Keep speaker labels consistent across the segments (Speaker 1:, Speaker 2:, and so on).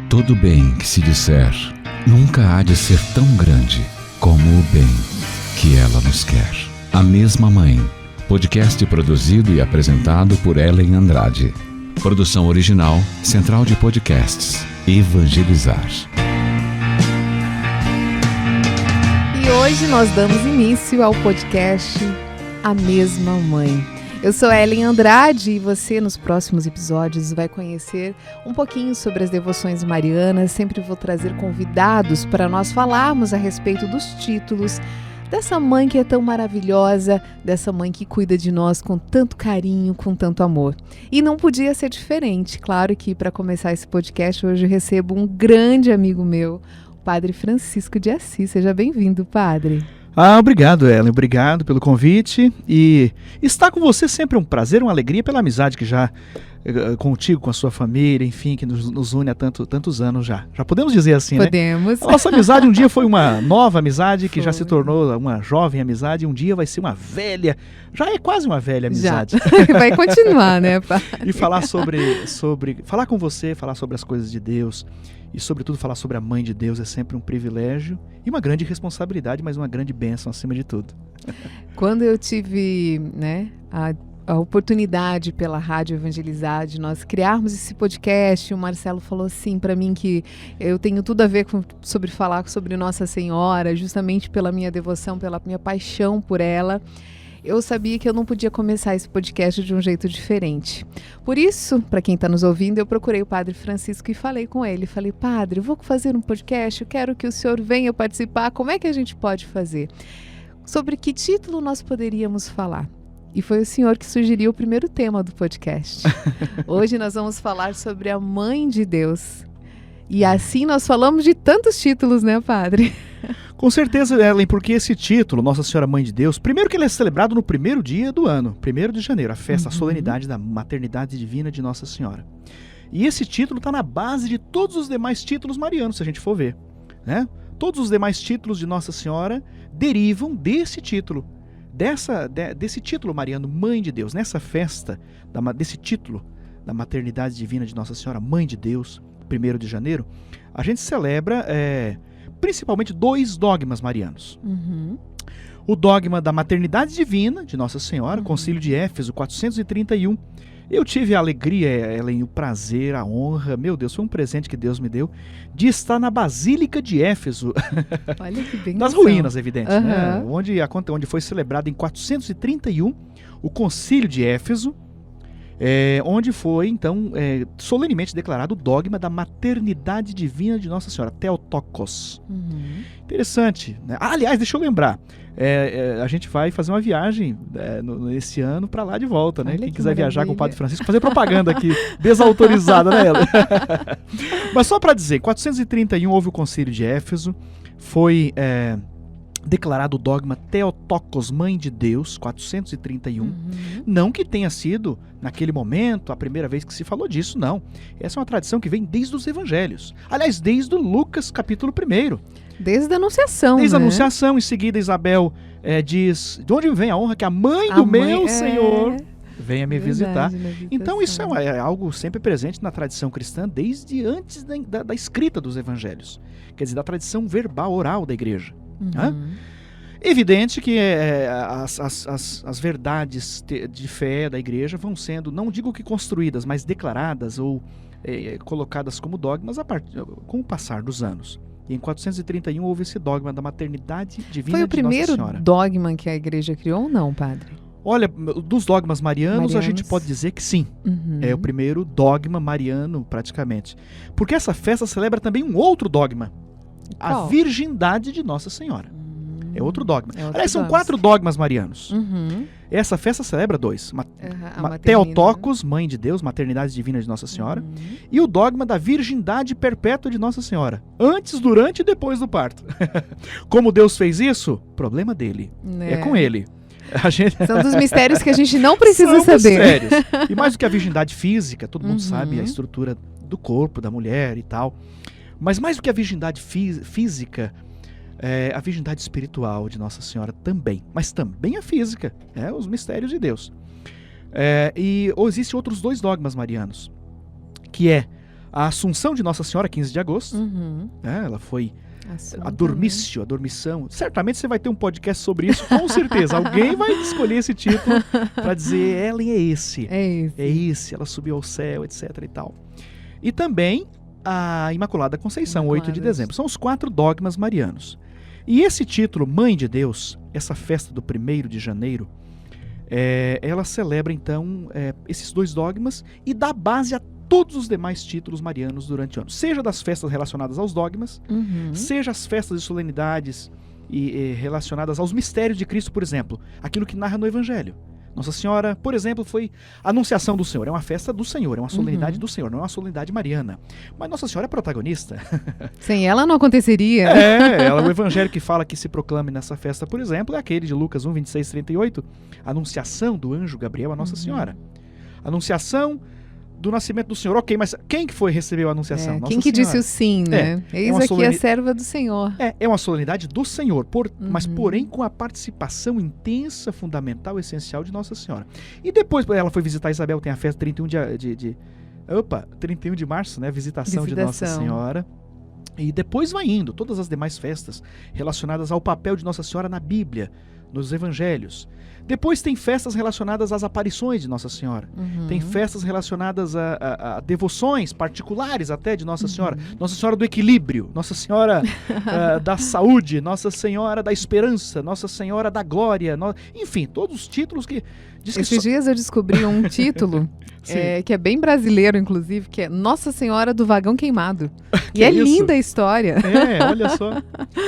Speaker 1: Todo bem que se disser nunca há de ser tão grande como o bem que ela nos quer. A Mesma Mãe, podcast produzido e apresentado por Ellen Andrade. Produção original, Central de Podcasts, Evangelizar.
Speaker 2: E hoje nós damos início ao podcast A Mesma Mãe. Eu sou Ellen Andrade e você, nos próximos episódios, vai conhecer um pouquinho sobre as devoções marianas. Sempre vou trazer convidados para nós falarmos a respeito dos títulos dessa mãe que é tão maravilhosa, dessa mãe que cuida de nós com tanto carinho, com tanto amor. E não podia ser diferente. Claro que para começar esse podcast hoje eu recebo um grande amigo meu, o Padre Francisco de Assis. Seja bem-vindo, Padre.
Speaker 3: Obrigado, Ellen. Obrigado pelo convite. E estar com você sempre é um prazer, uma alegria pela amizade que já contigo, com a sua família, enfim, que nos une há tantos anos já. Já podemos dizer assim,
Speaker 2: Podemos.
Speaker 3: Né? A nossa amizade um dia foi uma nova amizade que já se tornou uma jovem amizade e um dia vai ser uma velha, já é quase uma velha amizade.
Speaker 2: Já. Vai continuar, né, Padre?
Speaker 3: E falar falar com você, falar sobre as coisas de Deus e, sobretudo, falar sobre a Mãe de Deus é sempre um privilégio e uma grande responsabilidade, mas uma grande bênção acima de tudo.
Speaker 2: Quando eu tive, a oportunidade pela Rádio Evangelizar de nós criarmos esse podcast, o Marcelo falou assim para mim que eu tenho tudo a ver sobre falar sobre Nossa Senhora, justamente pela minha devoção, pela minha paixão por ela. Eu sabia que eu não podia começar esse podcast de um jeito diferente. Por isso, para quem está nos ouvindo, eu procurei o Padre Francisco e falei com ele. Falei, Padre, eu vou fazer um podcast, eu quero que o senhor venha participar. Como é que a gente pode fazer? Sobre que título nós poderíamos falar? E foi o senhor que sugeriu o primeiro tema do podcast. Hoje nós vamos falar sobre a Mãe de Deus. E assim nós falamos de tantos títulos, né, Padre?
Speaker 3: Com certeza, Ellen, porque esse título, Nossa Senhora Mãe de Deus, primeiro que ele é celebrado no primeiro dia do ano, 1º de janeiro, a festa, a solenidade da maternidade divina de Nossa Senhora. E esse título está na base de todos os demais títulos marianos, se a gente for ver, né? Todos os demais títulos de Nossa Senhora derivam desse título, desse título mariano, Mãe de Deus. Nessa festa, desse título da maternidade divina de Nossa Senhora Mãe de Deus, 1º de janeiro, a gente celebra principalmente 2 dogmas marianos. O dogma da maternidade divina de Nossa Senhora, Concílio de Éfeso, 431. Eu tive a alegria, Ellen, o prazer, a honra, meu Deus, foi um presente que Deus me deu, de estar na Basílica de Éfeso.
Speaker 2: Olha que bem.
Speaker 3: Nas ruínas, evidente, né? Onde foi celebrado em 431 o Concílio de Éfeso, onde foi, então, solenemente declarado o dogma da maternidade divina de Nossa Senhora, Theotokos. Interessante, né? Aliás, deixa eu lembrar, a gente vai fazer uma viagem nesse ano para lá de volta, né? Quem quiser viajar com o Padre Francisco, fazer propaganda aqui, desautorizada, né, ela? Mas só para dizer, 431 houve o Concílio de Éfeso, foi declarado o dogma Theotokos, Mãe de Deus, 431. Não que tenha sido, naquele momento, a primeira vez que se falou disso, não. Essa é uma tradição que vem desde os Evangelhos. Aliás, desde o Lucas, capítulo 1.
Speaker 2: Desde a Anunciação,
Speaker 3: Desde a Anunciação, em seguida Isabel diz, de onde vem a honra que a mãe do meu Senhor venha me visitar. Então isso é algo sempre presente na tradição cristã, desde antes da escrita dos Evangelhos. Quer dizer, da tradição verbal, oral da igreja. Evidente que as verdades de fé da igreja vão sendo, não digo que construídas, mas declaradas ou colocadas como dogmas com o passar dos anos. E em 431 houve esse dogma da maternidade divina de Nossa Senhora. Foi o
Speaker 2: primeiro dogma que a igreja criou ou não, Padre?
Speaker 3: Olha, dos dogmas marianos, a gente pode dizer que sim. É o primeiro dogma mariano, praticamente. Porque essa festa celebra também um outro dogma. A virgindade de Nossa Senhora. É outro dogma. Aliás, são 4 dogmas marianos. Essa festa celebra 2. Theotokos, Mãe de Deus, maternidade divina de Nossa Senhora. E o dogma da virgindade perpétua de Nossa Senhora. Antes, durante e depois do parto. Como Deus fez isso? Problema dele. É com ele.
Speaker 2: São dos mistérios que a gente não precisa saber.
Speaker 3: Mistérios. E mais do que a virgindade física, todo mundo sabe a estrutura do corpo da mulher e tal. Mas mais do que a virgindade física, a virgindade espiritual de Nossa Senhora também. Mas também a física, os mistérios de Deus. E existem outros 2 dogmas marianos, que é A Assunção de Nossa Senhora, 15 de agosto.
Speaker 2: Uhum.
Speaker 3: Né? Ela foi
Speaker 2: Assunto,
Speaker 3: a dormício, a dormição. Certamente você vai ter um podcast sobre isso, com certeza. Alguém vai escolher esse título para dizer, Ellen é esse.
Speaker 2: É
Speaker 3: esse, ela subiu ao céu, etc e tal. E também a Imaculada Conceição, 8 de dezembro. São os 4 dogmas marianos. E esse título, Mãe de Deus, essa festa do 1º de janeiro, ela celebra então esses 2 dogmas e dá base a todos os demais títulos marianos durante o ano. Seja das festas relacionadas aos dogmas, seja as festas e solenidades relacionadas aos mistérios de Cristo, por exemplo. Aquilo que narra no Evangelho. Nossa Senhora, por exemplo, foi a Anunciação do Senhor. É uma festa do Senhor, é uma solenidade do Senhor, não é uma solenidade mariana. Mas Nossa Senhora é protagonista.
Speaker 2: Sem ela não aconteceria.
Speaker 3: O Evangelho que fala que se proclame nessa festa, por exemplo, é aquele de Lucas 1, 26, 38. A Anunciação do anjo Gabriel a Nossa Senhora. Anunciação do nascimento do Senhor. Ok, mas quem que foi receber a Anunciação? Nossa
Speaker 2: Quem que
Speaker 3: Senhora.
Speaker 2: disse o sim, né? Eis aqui a serva do Senhor.
Speaker 3: É uma solenidade do Senhor, mas porém com a participação intensa, fundamental, essencial de Nossa Senhora. E depois ela foi visitar Isabel, tem a festa 31 de março, né? Visitação de Nossa Senhora. E depois vai indo, todas as demais festas relacionadas ao papel de Nossa Senhora na Bíblia, nos Evangelhos. Depois tem festas relacionadas às aparições de Nossa Senhora. Tem festas relacionadas a devoções particulares até de Nossa Senhora. Nossa Senhora do Equilíbrio, Nossa Senhora da Saúde, Nossa Senhora da Esperança, Nossa Senhora da Glória. Enfim, todos os títulos que...
Speaker 2: Esses dias eu descobri um título que é bem brasileiro, inclusive, que é Nossa Senhora do Vagão Queimado. E é linda a história.
Speaker 3: Olha só.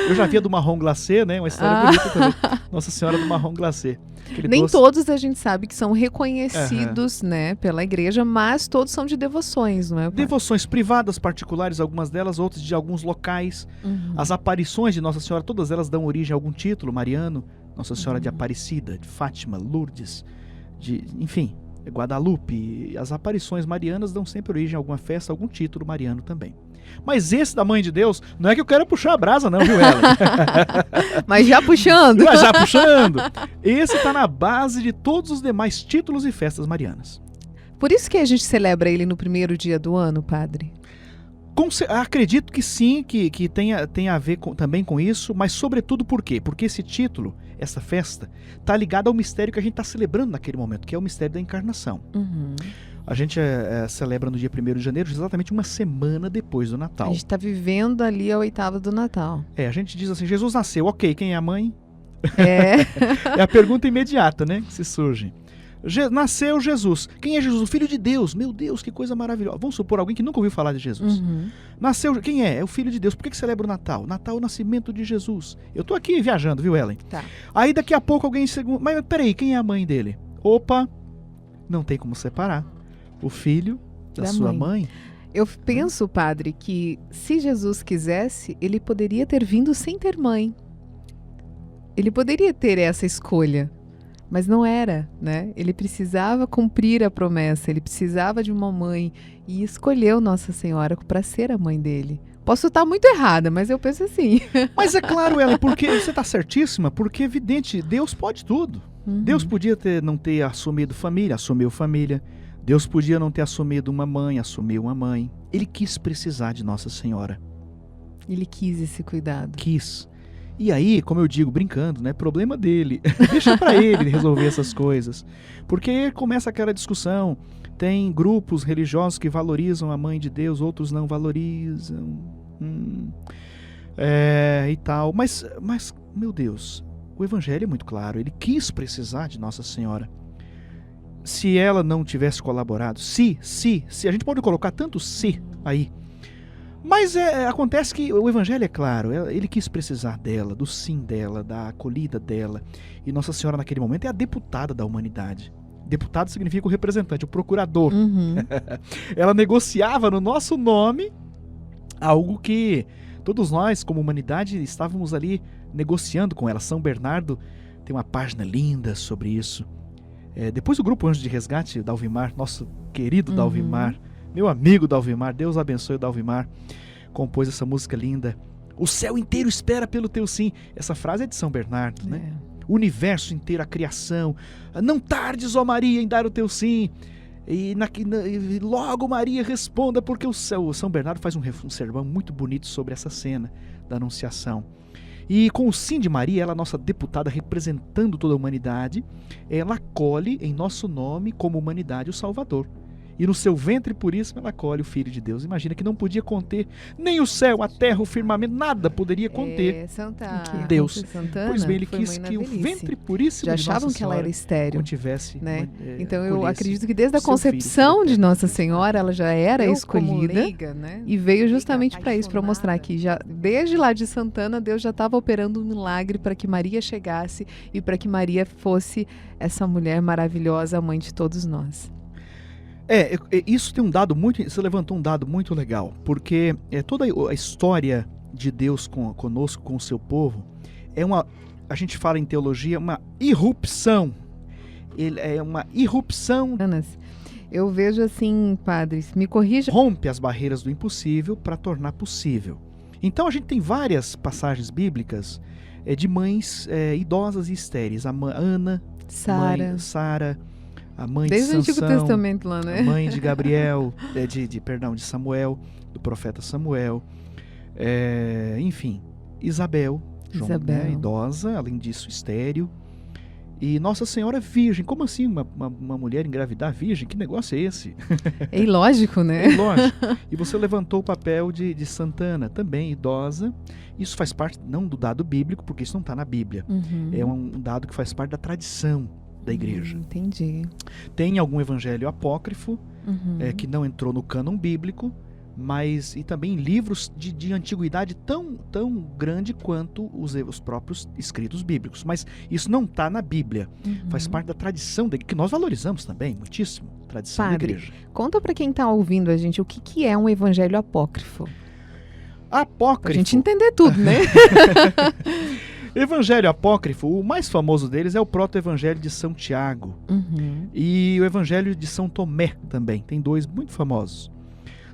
Speaker 3: Eu já via do marrom glacê, né? Uma história bonita também. Nossa Senhora do marrom glacê.
Speaker 2: Nem todos a gente sabe que são reconhecidos, né, pela igreja, mas todos são de devoções, não é?
Speaker 3: Devoções privadas, particulares, algumas delas, outras de alguns locais. As aparições de Nossa Senhora, todas elas dão origem a algum título mariano. Nossa Senhora de Aparecida, de Fátima, Lourdes, enfim, Guadalupe. As aparições marianas dão sempre origem a alguma festa, a algum título mariano também. Mas esse da Mãe de Deus, não é que eu quero puxar a brasa não, viu, Ellen?
Speaker 2: Mas já puxando.
Speaker 3: Já puxando. Esse está na base de todos os demais títulos e festas marianas.
Speaker 2: Por isso que a gente celebra ele no 1º dia do ano, padre?
Speaker 3: Acredito que sim, que tenha a ver também com isso, mas sobretudo por quê? Porque esse título, essa festa, está ligada ao mistério que a gente está celebrando naquele momento, que é o mistério da encarnação. A gente celebra no dia 1º de janeiro, exatamente uma semana depois do Natal.
Speaker 2: A gente está vivendo ali a 8ª do Natal.
Speaker 3: A gente diz assim, Jesus nasceu, ok, quem é a mãe? É a pergunta imediata, né, que se surge. Nasceu Jesus. Quem é Jesus? O Filho de Deus. Meu Deus, que coisa maravilhosa. Vamos supor alguém que nunca ouviu falar de Jesus. Nasceu, quem é? É o Filho de Deus. Por que celebra o Natal? Natal é o nascimento de Jesus. Eu tô aqui viajando, viu, Ellen?
Speaker 2: Tá.
Speaker 3: Aí daqui a pouco alguém... Mas peraí, quem é a mãe dele? Opa, não tem como separar. O filho da sua mãe.
Speaker 2: Eu penso, padre, que se Jesus quisesse, ele poderia ter vindo sem ter mãe. Ele poderia ter essa escolha. Mas não era, né? Ele precisava cumprir a promessa, ele precisava de uma mãe e escolheu Nossa Senhora para ser a mãe dele. Posso estar muito errada, mas eu penso assim.
Speaker 3: Mas é claro, Ellen, porque você está certíssima, porque é evidente, Deus pode tudo. Deus podia não ter assumido família, assumiu família. Deus podia não ter assumido uma mãe, assumiu uma mãe. Ele quis precisar de Nossa Senhora.
Speaker 2: Ele quis esse cuidado.
Speaker 3: Quis. E aí, como eu digo, brincando, né? Problema dele. Deixa pra ele resolver essas coisas. Porque começa aquela discussão. Tem grupos religiosos que valorizam a Mãe de Deus, outros não valorizam. E tal. Mas, meu Deus, o Evangelho é muito claro. Ele quis precisar de Nossa Senhora. Se ela não tivesse colaborado, se, a gente pode colocar tanto se aí. Mas acontece que o Evangelho é claro, ele quis precisar dela, do sim dela, da acolhida dela. E Nossa Senhora naquele momento é a deputada da humanidade. Deputado significa o representante, o procurador. Ela negociava no nosso nome algo que todos nós, como humanidade, estávamos ali negociando com ela. São Bernardo tem uma página linda sobre isso. Depois o grupo Anjo de Resgate, Dalvimar, nosso querido Dalvimar, meu amigo Dalvimar, Deus abençoe o Dalvimar, compôs essa música linda. O céu inteiro espera pelo teu sim. Essa frase é de São Bernardo, né? O universo inteiro, a criação. Não tardes, ó Maria, em dar o teu sim. E logo Maria responda, porque o São Bernardo faz um sermão muito bonito sobre essa cena da Anunciação. E com o sim de Maria, ela, nossa deputada representando toda a humanidade, ela acolhe em nosso nome, como humanidade, o Salvador. E no seu ventre puríssimo ela acolhe o Filho de Deus. Imagina que não podia conter nem o céu, a terra, o firmamento, nada poderia conter Deus.
Speaker 2: Santana,
Speaker 3: pois bem, ele quis que o ventre puríssimo
Speaker 2: já
Speaker 3: de
Speaker 2: achavam
Speaker 3: Nossa
Speaker 2: que ela era estéril,
Speaker 3: contivesse,
Speaker 2: né? Então eu
Speaker 3: acolhesse
Speaker 2: acredito que desde a
Speaker 3: seu
Speaker 2: concepção
Speaker 3: filho,
Speaker 2: de Nossa Senhora ela já era
Speaker 4: Eu,
Speaker 2: escolhida,
Speaker 4: como leiga, né?
Speaker 2: e veio
Speaker 4: Leiga,
Speaker 2: justamente para isso, para mostrar
Speaker 4: apaixonada.
Speaker 2: que já desde lá de Santana Deus já estava operando um milagre para que Maria chegasse e para que Maria fosse essa mulher maravilhosa, a mãe de todos nós.
Speaker 3: Isso tem um dado muito. Você levantou um dado muito legal, porque toda a história de Deus conosco, com o seu povo, a gente fala em teologia, uma irrupção. É uma irrupção.
Speaker 2: Eu vejo assim, padres, me corrija.
Speaker 3: Rompe as barreiras do impossível para tornar possível. Então a gente tem várias passagens bíblicas de mães idosas e estéreis. Ana, Sara, a mãe
Speaker 2: Desde
Speaker 3: de
Speaker 2: o
Speaker 3: Sansão,
Speaker 2: Antigo Testamento lá, né?
Speaker 3: a mãe de Gabriel, de Samuel, do profeta Samuel, enfim, Isabel, né, idosa, além disso estéril, e Nossa Senhora Virgem. Como assim uma mulher engravidar virgem? Que negócio é esse?
Speaker 2: É ilógico, né?
Speaker 3: É ilógico. E você levantou o papel de Santana, também idosa. Isso faz parte, não do dado bíblico, porque isso não está na Bíblia.
Speaker 2: Uhum.
Speaker 3: É um dado que faz parte da tradição da igreja.
Speaker 2: Entendi.
Speaker 3: Tem algum evangelho apócrifo,
Speaker 2: Uhum.
Speaker 3: que não entrou no cânon bíblico, mas e também livros de antiguidade tão grande quanto os próprios escritos bíblicos. Mas isso não está na Bíblia.
Speaker 2: Uhum.
Speaker 3: Faz parte da tradição, que nós valorizamos também, muitíssimo. Tradição da
Speaker 2: Padre,
Speaker 3: igreja.
Speaker 2: conta para quem está ouvindo a gente o que é um evangelho apócrifo.
Speaker 3: Apócrifo.
Speaker 2: Pra gente entender tudo, né?
Speaker 3: Evangelho apócrifo, o mais famoso deles é o proto-evangelho de São Tiago.
Speaker 2: Uhum.
Speaker 3: E o evangelho de São Tomé também. Tem dois muito famosos.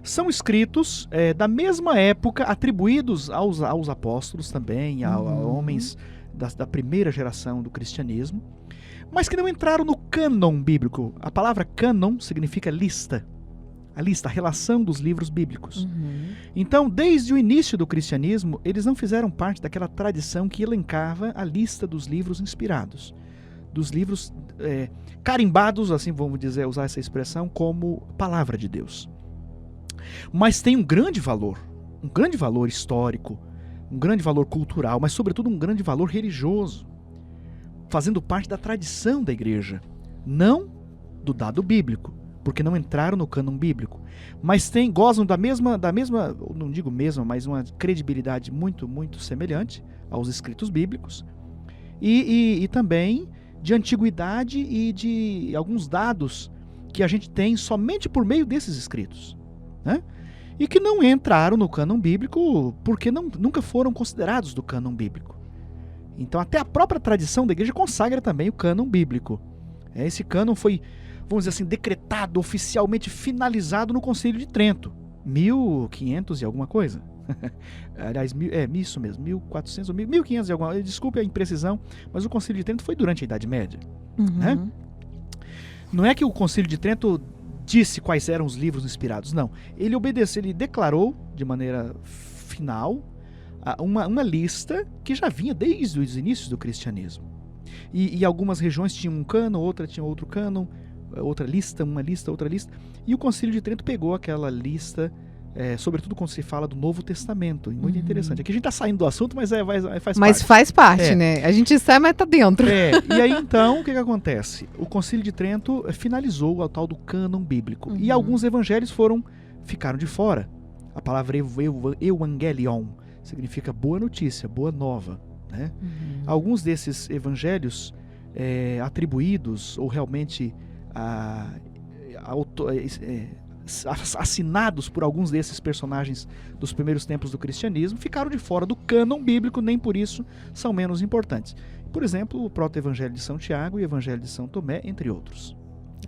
Speaker 3: São escritos da mesma época, atribuídos aos apóstolos também, a homens da primeira geração do cristianismo, mas que não entraram no cânon bíblico. A palavra cânon significa lista. A relação dos livros bíblicos.
Speaker 2: Uhum.
Speaker 3: Então, desde o início do cristianismo, eles não fizeram parte daquela tradição que elencava a lista dos livros inspirados. Dos livros carimbados, assim vamos dizer, usar essa expressão, como palavra de Deus. Mas tem um grande valor histórico, um grande valor cultural, mas sobretudo um grande valor religioso, fazendo parte da tradição da igreja, não do dado bíblico, porque não entraram no cânon bíblico, mas gozam da mesma, não digo mesma, mas uma credibilidade muito, muito semelhante aos escritos bíblicos, e também de antiguidade e de alguns dados que a gente tem somente por meio desses escritos, né? E que não entraram no cânon bíblico porque nunca foram considerados do cânon bíblico. Então até a própria tradição da igreja consagra também o cânon bíblico. Esse cânon foi, vamos dizer assim, decretado, oficialmente finalizado no Concílio de Trento, 1500 e alguma coisa. Aliás, isso mesmo, 1400 ou 1500 e alguma coisa. Desculpe a imprecisão, mas o Concílio de Trento foi durante a Idade Média.
Speaker 2: Uhum.
Speaker 3: Né? Não é que o Concílio de Trento disse quais eram os livros inspirados, não. Ele obedeceu, ele declarou de maneira final uma lista que já vinha desde os inícios do cristianismo. E algumas regiões tinham um cânon, outra tinha outro cânon, outra lista, uma lista, outra lista. E o Concílio de Trento pegou aquela lista, sobretudo quando se fala do Novo Testamento. Muito interessante. Aqui a gente está saindo do assunto, mas faz parte.
Speaker 2: Mas faz parte, né? A gente sai, mas tá dentro.
Speaker 3: E aí então, o que acontece? O Concílio de Trento finalizou o tal do cânon bíblico. E alguns evangelhos ficaram de fora. A palavra evangelion significa boa notícia, boa nova, né? Alguns desses evangelhos atribuídos ou realmente assinados por alguns desses personagens dos primeiros tempos do cristianismo ficaram de fora do cânon bíblico, nem por isso são menos importantes. Por exemplo, o proto-evangelho de São Tiago e o evangelho de São Tomé, entre outros.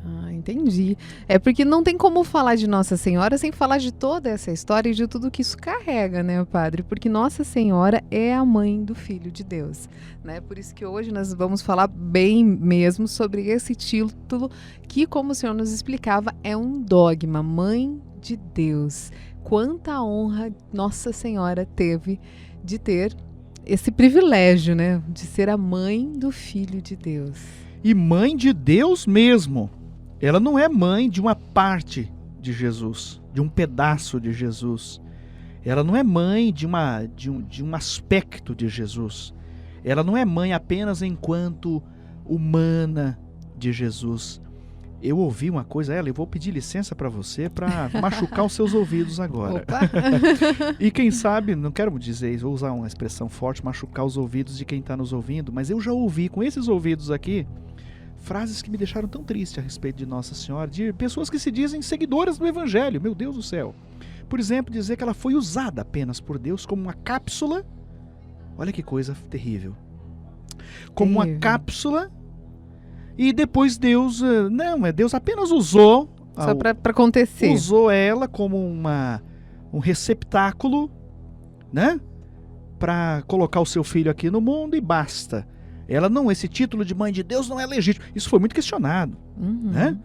Speaker 2: Ah, entendi. É porque não tem como falar de Nossa Senhora sem falar de toda essa história e de tudo que isso carrega, né, padre? Porque Nossa Senhora é a mãe do Filho de Deus, né? Por isso que hoje nós vamos falar bem mesmo sobre esse título que, como o senhor nos explicava, é um dogma, Mãe de Deus. Quanta honra Nossa Senhora teve de ter esse privilégio, né, de ser a mãe do Filho de Deus.
Speaker 3: E mãe de Deus mesmo. Ela não é mãe de uma parte de Jesus, de um pedaço de Jesus. Ela não é mãe de um aspecto de Jesus. Ela não é mãe apenas enquanto humana de Jesus. Eu ouvi uma coisa, eu vou pedir licença para você para machucar os seus ouvidos agora.
Speaker 2: Opa.
Speaker 3: E quem sabe, não quero dizer, vou usar uma expressão forte, machucar os ouvidos de quem está nos ouvindo, mas eu já ouvi com esses ouvidos aqui frases que me deixaram tão triste a respeito de Nossa Senhora, de pessoas que se dizem seguidoras do Evangelho, meu Deus do céu. Por exemplo, dizer que ela foi usada apenas por Deus como uma cápsula, olha que coisa terrível, como uma cápsula, e depois Deus apenas usou,
Speaker 2: só para acontecer.
Speaker 3: Usou ela como um receptáculo, né, para colocar o seu filho aqui no mundo e basta. Esse título de mãe de Deus não é legítimo. Isso foi muito questionado, né?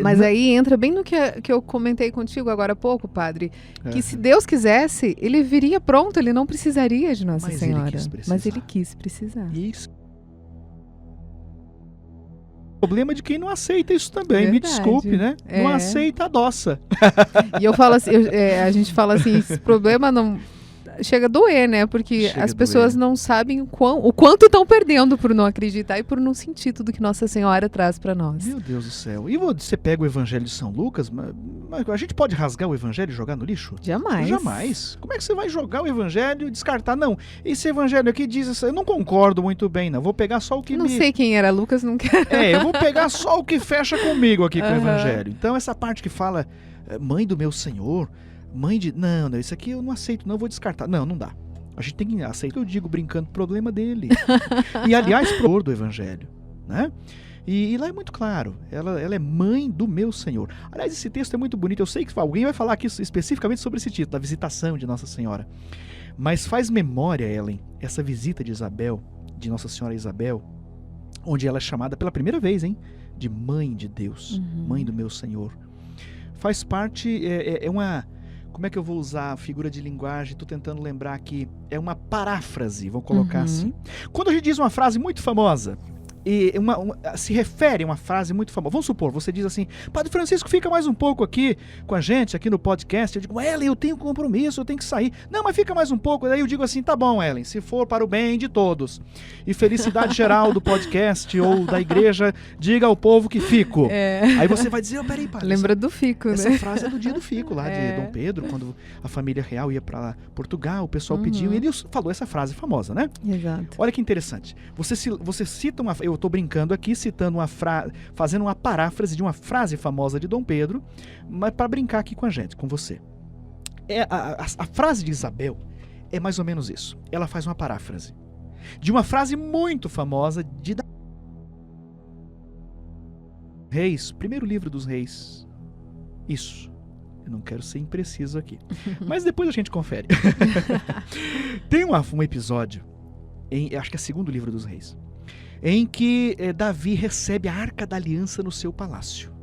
Speaker 2: Mas aí entra bem no que eu comentei contigo agora há pouco, padre, que se Deus quisesse, ele viria pronto, ele não precisaria de Nossa Senhora. Mas ele quis precisar.
Speaker 3: Isso. O problema de quem não aceita isso também, me desculpe, né? Não aceita, adoça.
Speaker 2: E eu falo assim, a gente fala assim, esse problema não... Chega a doer, né? Porque as pessoas não sabem o quanto estão perdendo por não acreditar e por não sentir tudo que Nossa Senhora traz para nós.
Speaker 3: Meu Deus do céu. E você pega o Evangelho de São Lucas, mas a gente pode rasgar o Evangelho e jogar no lixo?
Speaker 2: Jamais.
Speaker 3: Jamais. Como é que você vai jogar o Evangelho e descartar? Não, esse Evangelho aqui diz assim, eu não concordo muito bem, não. Vou pegar só o que
Speaker 2: Não sei quem era Lucas, não quero.
Speaker 3: Eu vou pegar só o que fecha comigo aqui com o Evangelho. Então essa parte que fala, mãe do meu Senhor... Mãe de... Não, isso aqui eu não aceito, não, vou descartar. Não dá. A gente tem que aceitar, eu digo brincando, problema dele. E aliás, do Evangelho, né? E lá é muito claro, ela é mãe do meu Senhor. Aliás, esse texto é muito bonito, eu sei que alguém vai falar aqui especificamente sobre esse título, da visitação de Nossa Senhora. Mas faz memória, Ellen, essa visita de Isabel, de Nossa Senhora Isabel, onde ela é chamada pela primeira vez, de mãe de Deus, mãe do meu Senhor. Faz parte, é uma... Como é que eu vou usar a figura de linguagem? Estou tentando lembrar aqui. É uma paráfrase, vou colocar assim. Quando a gente diz uma frase muito famosa, e se refere a uma frase muito famosa, vamos supor, você diz assim, Padre Francisco, fica mais um pouco aqui com a gente, aqui no podcast. Eu digo, Ellen, eu tenho compromisso, eu tenho que sair. Não, mas fica mais um pouco. Daí eu digo assim, tá bom, Ellen, se for para o bem de todos e felicidade geral do podcast ou da igreja, diga ao povo que fico. Aí você vai dizer, peraí, Padre.
Speaker 2: Lembra do fico,
Speaker 3: essa
Speaker 2: né?
Speaker 3: Essa frase é do dia do fico, lá de Dom Pedro, quando a família real ia para Portugal, o pessoal pediu, e ele falou essa frase famosa, né?
Speaker 2: Exato.
Speaker 3: Olha que interessante. Você cita uma... Eu estou brincando aqui, citando fazendo uma paráfrase de uma frase famosa de Dom Pedro, mas para brincar aqui com a gente, com você. A frase de Isabel é mais ou menos isso. Ela faz uma paráfrase de uma frase muito famosa de Reis, primeiro livro dos Reis. Isso. Eu não quero ser impreciso aqui. Mas depois a gente confere. Tem um episódio, acho que é o segundo livro dos Reis, em que Davi recebe a Arca da Aliança no seu palácio.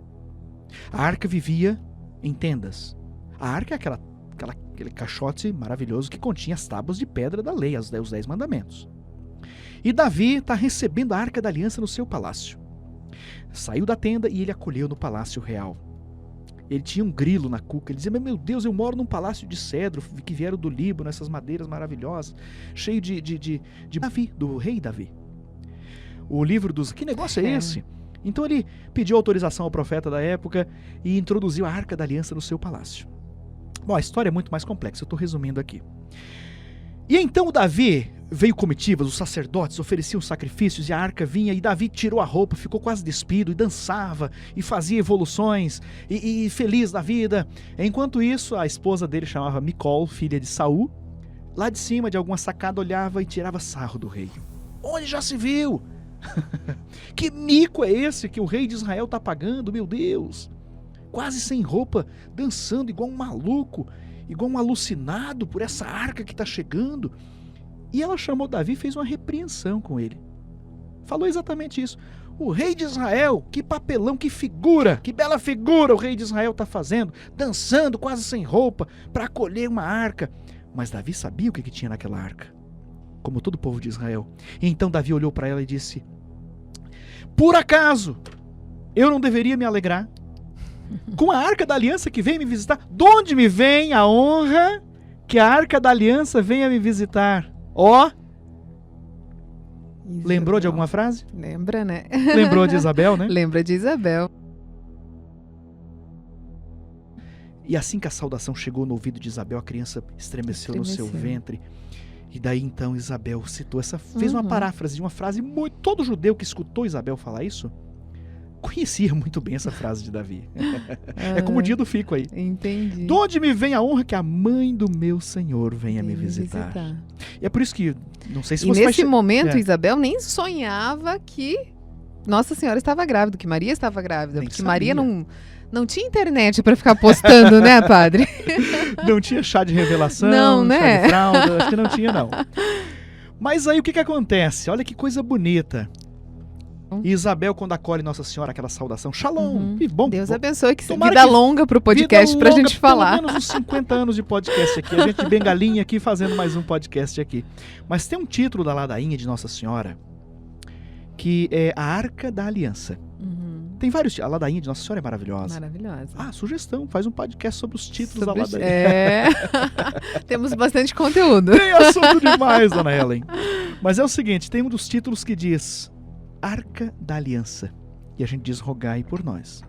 Speaker 3: A arca vivia em tendas. A arca é aquele caixote maravilhoso que continha as tábuas de pedra da lei, os 10 mandamentos. E Davi está recebendo a Arca da Aliança no seu palácio. Saiu da tenda e ele acolheu no palácio real. Ele tinha um grilo na cuca, ele dizia, meu Deus, eu moro num palácio de cedro, que vieram do Líbano, essas madeiras maravilhosas, cheio de Davi, do rei Davi. O livro dos... Que negócio é esse? Então ele pediu autorização ao profeta da época e introduziu a Arca da Aliança no seu palácio. Bom, a história é muito mais complexa, eu estou resumindo aqui. E então o Davi veio comitivas, os sacerdotes ofereciam sacrifícios e a arca vinha e Davi tirou a roupa, ficou quase despido e dançava e fazia evoluções e feliz da vida. Enquanto isso, a esposa dele chamava Micol, filha de Saul, lá de cima de alguma sacada olhava e tirava sarro do rei. Onde já se viu Que mico é esse que o rei de Israel está pagando, meu Deus? Quase sem roupa, dançando igual um maluco, igual um alucinado por essa arca que está chegando. E ela chamou Davi e fez uma repreensão com ele. Falou exatamente isso. O rei de Israel, que papelão, que figura, que bela figura o rei de Israel está fazendo, dançando quase sem roupa para acolher uma arca. Mas Davi sabia o que tinha naquela arca, como todo o povo de Israel. E então Davi olhou para ela e disse: por acaso eu não deveria me alegrar com a arca da aliança que vem me visitar? De onde me vem a honra que a arca da aliança venha me visitar? Ó! Lembrou de alguma frase?
Speaker 2: Lembra, né?
Speaker 3: Lembrou de Isabel, né?
Speaker 2: Lembra de Isabel.
Speaker 3: E assim que a saudação chegou no ouvido de Isabel, a criança estremeceu no seu ventre. E daí então Isabel citou fez uma paráfrase de uma frase muito... Todo judeu que escutou Isabel falar isso conhecia muito bem essa frase de Davi. É como o dia do fico aí.
Speaker 2: Entendi.
Speaker 3: De onde me vem a honra que a mãe do meu Senhor venha me visitar? E é por isso que, não sei se você
Speaker 2: nesse momento, Isabel nem sonhava que Nossa Senhora estava grávida, que Maria estava grávida.
Speaker 3: Nem
Speaker 2: porque
Speaker 3: sabia.
Speaker 2: Maria não tinha internet para ficar postando, né, padre?
Speaker 3: Não tinha chá de revelação,
Speaker 2: não, né?
Speaker 3: chá de fralda, acho que não tinha, não. Mas aí o que acontece? Olha que coisa bonita. E Isabel, quando acolhe Nossa Senhora, aquela saudação, Shalom, e bom.
Speaker 2: Deus abençoe, que vida longa pro podcast pra gente falar.
Speaker 3: Pelo menos uns 50 anos de podcast aqui, a gente bengalinha aqui fazendo mais um podcast aqui. Mas tem um título da ladainha de Nossa Senhora, que é a Arca da Aliança. Tem vários, a ladainha de Nossa Senhora é maravilhosa.
Speaker 2: Maravilhosa.
Speaker 3: Sugestão, faz um podcast sobre os títulos da ladainha.
Speaker 2: Temos bastante conteúdo.
Speaker 3: Tem assunto demais, dona Ellen. Mas é o seguinte, tem um dos títulos que diz Arca da Aliança. E a gente diz rogai por nós.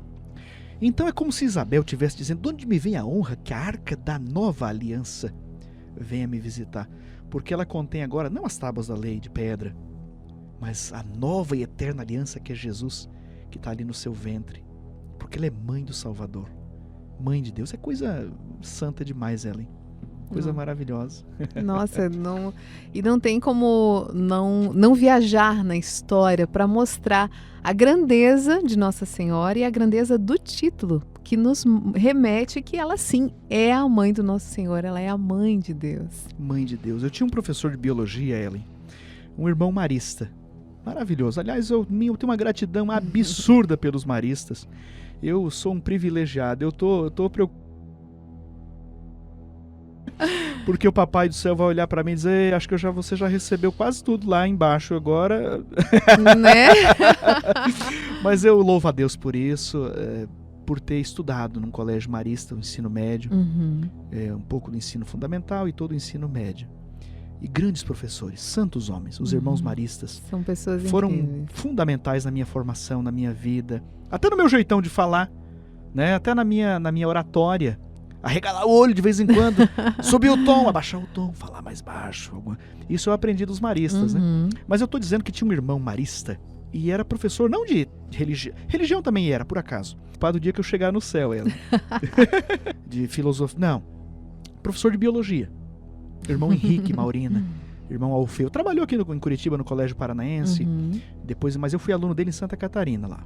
Speaker 3: Então é como se Isabel estivesse dizendo: de onde me vem a honra que a Arca da Nova Aliança venha me visitar? Porque ela contém agora não as tábuas da lei de pedra, mas a nova e eterna aliança que é Jesus, que está ali no seu ventre. Porque ela é mãe do Salvador. Mãe de Deus. É coisa santa demais, Ellen. Coisa maravilhosa.
Speaker 2: Nossa, não tem como não viajar na história para mostrar a grandeza de Nossa Senhora e a grandeza do título, que nos remete que ela sim é a mãe do Nosso Senhor, ela é a mãe de Deus.
Speaker 3: Mãe de Deus. Eu tinha um professor de biologia, Ellen, um irmão marista. Maravilhoso. Aliás, eu tenho uma gratidão absurda pelos maristas. Eu sou um privilegiado. Eu tô preocupado. Porque o Papai do Céu vai olhar pra mim e dizer: acho que você já recebeu quase tudo lá embaixo agora.
Speaker 2: Né?
Speaker 3: Mas eu louvo a Deus por isso, por ter estudado num colégio marista, o ensino médio, um pouco do ensino fundamental e todo o ensino médio. E grandes professores, santos homens, os irmãos maristas.
Speaker 2: São pessoas
Speaker 3: foram
Speaker 2: incríveis.
Speaker 3: Fundamentais na minha formação, na minha vida, até no meu jeitão de falar, né? Até na minha oratória. Arregalar o olho de vez em quando, subir o tom, abaixar o tom, falar mais baixo. Isso eu aprendi dos maristas, né? Mas eu tô dizendo que tinha um irmão marista e era professor não de religião. Religião também era, por acaso. Para do dia que eu chegar no céu, ela. De filosofia. Não. Professor de biologia. Irmão Henrique Maurina. Irmão Alfeu. Trabalhou aqui em Curitiba, no Colégio Paranaense. Depois, mas eu fui aluno dele em Santa Catarina lá.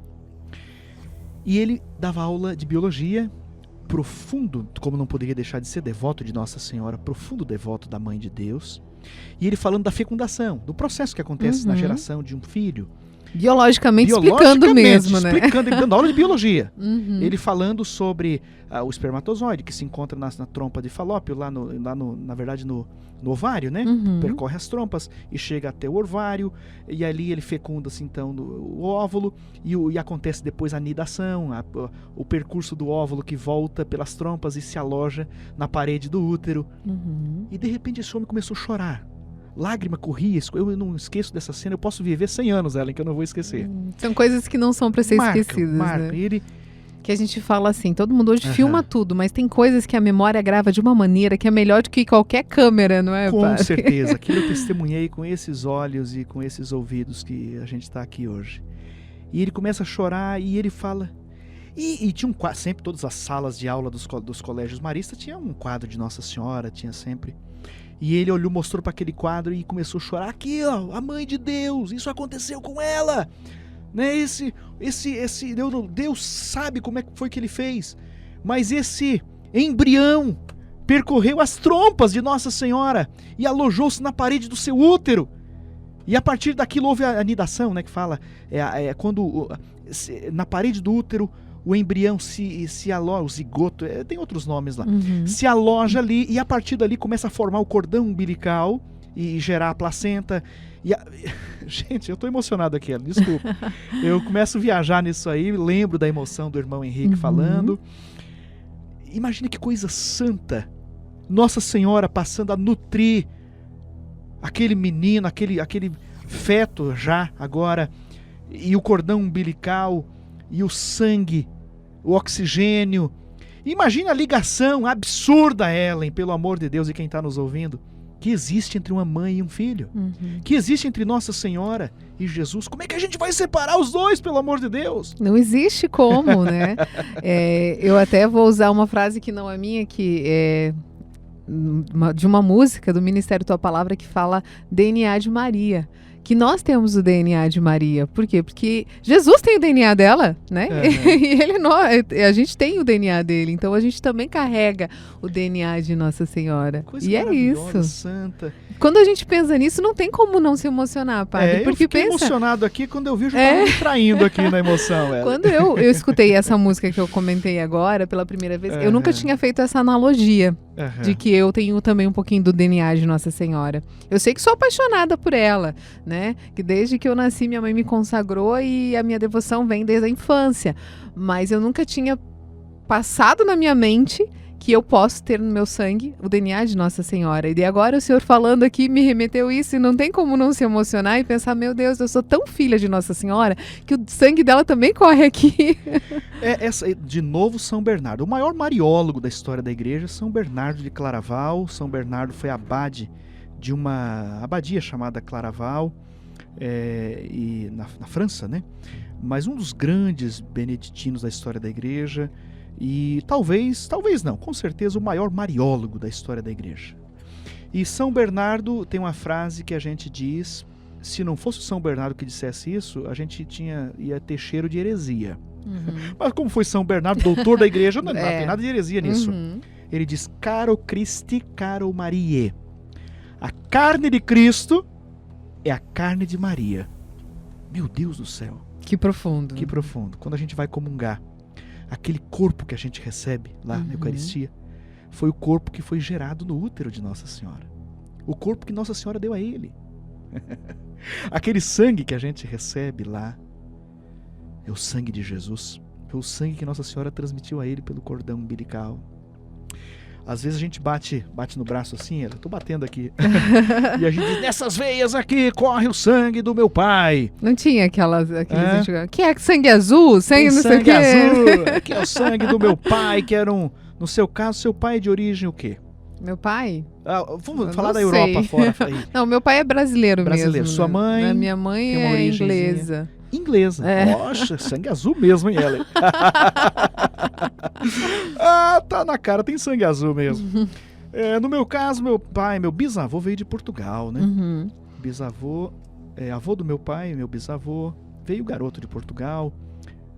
Speaker 3: E ele dava aula de biologia. Profundo, como não poderia deixar de ser, devoto de Nossa Senhora, profundo devoto da Mãe de Deus. E ele falando da fecundação, do processo que acontece na geração de um filho.
Speaker 2: Biologicamente explicando mesmo, né?
Speaker 3: Explicando, ele dando aula de biologia. Ele falando sobre o espermatozoide, que se encontra na trompa de Falópio, na verdade no ovário, né? Percorre as trompas e chega até o ovário, e ali ele fecunda-se então o óvulo, e acontece depois a nidação, o percurso do óvulo que volta pelas trompas e se aloja na parede do útero. E de repente esse homem começou a chorar. Lágrima corria, eu não esqueço dessa cena, eu posso viver 100 anos, Ellen, que eu não vou esquecer.
Speaker 2: São coisas que não são para ser esquecidas,
Speaker 3: né?
Speaker 2: Que a gente fala assim, todo mundo hoje filma tudo, mas tem coisas que a memória grava de uma maneira que é melhor do que qualquer câmera, não é,
Speaker 3: Com
Speaker 2: padre?
Speaker 3: certeza, aquilo eu testemunhei com esses olhos e com esses ouvidos que a gente está aqui hoje. E ele começa a chorar e ele fala... E tinha sempre, todas as salas de aula dos colégios maristas, tinha um quadro de Nossa Senhora, tinha sempre... E ele olhou, mostrou para aquele quadro e começou a chorar. Aqui, ó, a mãe de Deus, isso aconteceu com ela. Né? Deus sabe como é que foi que ele fez. Mas esse embrião percorreu as trompas de Nossa Senhora e alojou-se na parede do seu útero. E a partir daquilo houve a anidação, né, que fala, quando na parede do útero o embrião se aloja, o zigoto, tem outros nomes lá, se aloja ali e a partir dali começa a formar o cordão umbilical e gerar a placenta. Gente, eu tô emocionado aqui, desculpa. Eu começo a viajar nisso aí, lembro da emoção do irmão Henrique falando. Imagina que coisa santa, Nossa Senhora passando a nutrir aquele menino, aquele feto já agora, e o cordão umbilical, e o sangue, o oxigênio. Imagina a ligação absurda, Ellen, pelo amor de Deus, e quem está nos ouvindo, que existe entre uma mãe e um filho, que existe entre Nossa Senhora e Jesus. Como é que a gente vai separar os dois, pelo amor de Deus?
Speaker 2: Não existe como, né? Eu até vou usar uma frase que não é minha, que é de uma música do Ministério Tua Palavra que fala DNA de Maria. Que nós temos o DNA de Maria. Por quê? Porque Jesus tem o DNA dela, né? E a gente tem o DNA dele. Então a gente também carrega o DNA de Nossa Senhora.
Speaker 3: Coisa
Speaker 2: e é isso.
Speaker 3: Santa.
Speaker 2: Quando a gente pensa nisso, não tem como não se emocionar, padre. Porque
Speaker 3: eu fiquei emocionado aqui quando eu vi o João me traindo aqui na emoção.
Speaker 2: Quando eu escutei essa música que eu comentei agora, pela primeira vez, eu nunca tinha feito essa analogia de que eu tenho também um pouquinho do DNA de Nossa Senhora. Eu sei que sou apaixonada por ela, né? Que desde que eu nasci, minha mãe me consagrou e a minha devoção vem desde a infância. Mas eu nunca tinha passado na minha mente que eu posso ter no meu sangue o DNA de Nossa Senhora. E agora o senhor falando aqui me remeteu isso e não tem como não se emocionar e pensar, meu Deus, eu sou tão filha de Nossa Senhora que o sangue dela também corre aqui.
Speaker 3: De novo, São Bernardo. O maior mariólogo da história da igreja, São Bernardo de Claraval. São Bernardo foi abade de uma abadia chamada Claraval, na França, né? Mas um dos grandes beneditinos da história da igreja. E talvez não, com certeza o maior mariólogo da história da igreja. E São Bernardo tem uma frase que a gente diz, se não fosse o São Bernardo que dissesse isso, a gente ia ter cheiro de heresia. Mas como foi São Bernardo, doutor da igreja, não tem nada de heresia nisso. Ele diz, caro Christi, caro Marie, a carne de Cristo é a carne de Maria. Meu Deus do céu.
Speaker 2: Que profundo.
Speaker 3: Que profundo. Quando a gente vai comungar, aquele corpo que a gente recebe lá na Eucaristia foi o corpo que foi gerado no útero de Nossa Senhora. O corpo que Nossa Senhora deu a ele. Aquele sangue que a gente recebe lá é o sangue de Jesus. Foi o sangue que Nossa Senhora transmitiu a ele pelo cordão umbilical. Às vezes a gente bate no braço assim, eu tô batendo aqui. E a gente diz, nessas veias aqui corre o sangue do meu pai.
Speaker 2: Não tinha aqueles que é sangue azul? Sangue não sei o quê.
Speaker 3: Azul, que é o sangue do meu pai, que era no seu caso, seu pai é de origem o quê?
Speaker 2: Meu pai?
Speaker 3: Vamos falar da Europa fora. Aí.
Speaker 2: Não, meu pai é brasileiro mesmo.
Speaker 3: Sua mãe?
Speaker 2: Minha mãe é inglesa.
Speaker 3: Inglesa. Poxa, sangue azul mesmo, hein, Ellen? Tá na cara, tem sangue azul mesmo. No meu caso, meu bisavô veio de Portugal, né? Bisavô, avô do meu pai, meu bisavô, veio garoto de Portugal.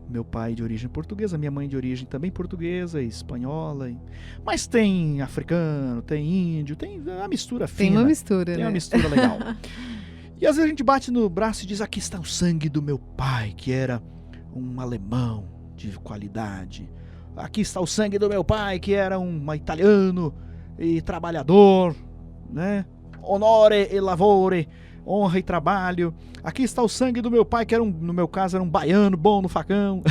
Speaker 3: Meu pai de origem portuguesa, minha mãe de origem também portuguesa e espanhola. Mas tem africano, tem índio, tem uma mistura fina.
Speaker 2: Tem uma mistura,
Speaker 3: Tem uma mistura legal. E às vezes a gente bate no braço e diz, aqui está o sangue do meu pai, que era um alemão de qualidade. Aqui está o sangue do meu pai, que era um italiano e trabalhador, né? Honore e lavore, honra e trabalho. Aqui está o sangue do meu pai, que no meu caso era um baiano bom no facão.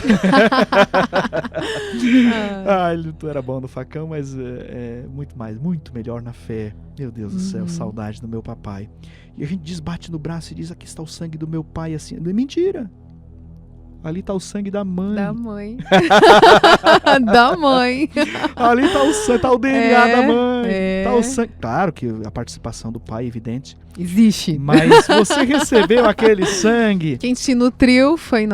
Speaker 3: Ele não era bom no facão, mas muito melhor na fé. Meu Deus do céu, saudade do meu papai. E a gente bate no braço e diz, aqui está o sangue do meu pai, assim. Mentira! Ali está o sangue da mãe.
Speaker 2: Da mãe. Da mãe.
Speaker 3: Ali está o DNA da mãe. Tá o sangue. Claro que a participação do pai é evidente.
Speaker 2: Existe.
Speaker 3: Mas você recebeu aquele sangue.
Speaker 2: Quem te nutriu foi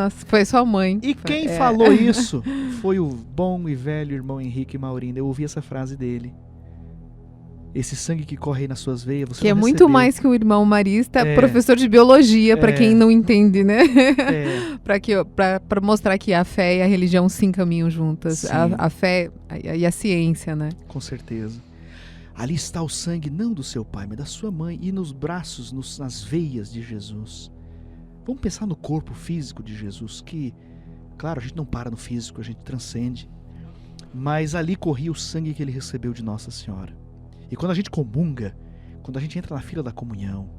Speaker 2: sua mãe.
Speaker 3: E quem falou isso foi o bom e velho irmão Henrique Maurindo. Eu ouvi essa frase dele. esse sangue que corre aí nas suas veias, você
Speaker 2: Que é
Speaker 3: não
Speaker 2: muito
Speaker 3: recebeu.
Speaker 2: mais que o irmão Marista, professor de biologia, para quem não entende, né? Para mostrar que a fé e a religião sim caminham juntas. A fé e a ciência, né?
Speaker 3: Com certeza. Ali está o sangue não do seu pai, mas da sua mãe, e nos braços, nas veias de Jesus. Vamos pensar no corpo físico de Jesus, que, claro, a gente não para no físico, a gente transcende. Mas ali corria o sangue que ele recebeu de Nossa Senhora. E quando a gente comunga, quando a gente entra na fila da comunhão,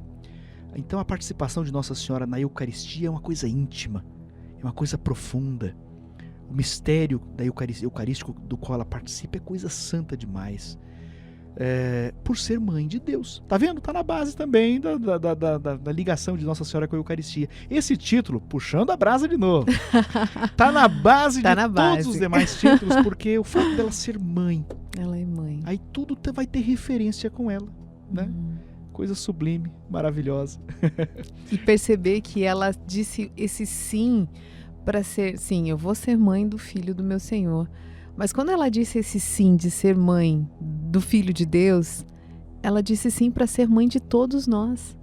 Speaker 3: então a participação de Nossa Senhora na Eucaristia é uma coisa íntima, é uma coisa profunda. O mistério da eucarístico do qual ela participa é coisa santa demais. Por ser mãe de Deus. Tá vendo? Tá na base também da ligação de Nossa Senhora com a Eucaristia. Esse título, puxando a brasa de novo, tá na base todos os demais títulos, porque o fato dela ser mãe.
Speaker 2: Ela é mãe.
Speaker 3: Aí tudo vai ter referência com ela, né? Coisa sublime, maravilhosa.
Speaker 2: E perceber que ela disse esse sim para ser, sim, eu vou ser mãe do filho do meu Senhor. Mas quando ela disse esse sim de ser mãe do Filho de Deus, ela disse sim para ser mãe de todos nós,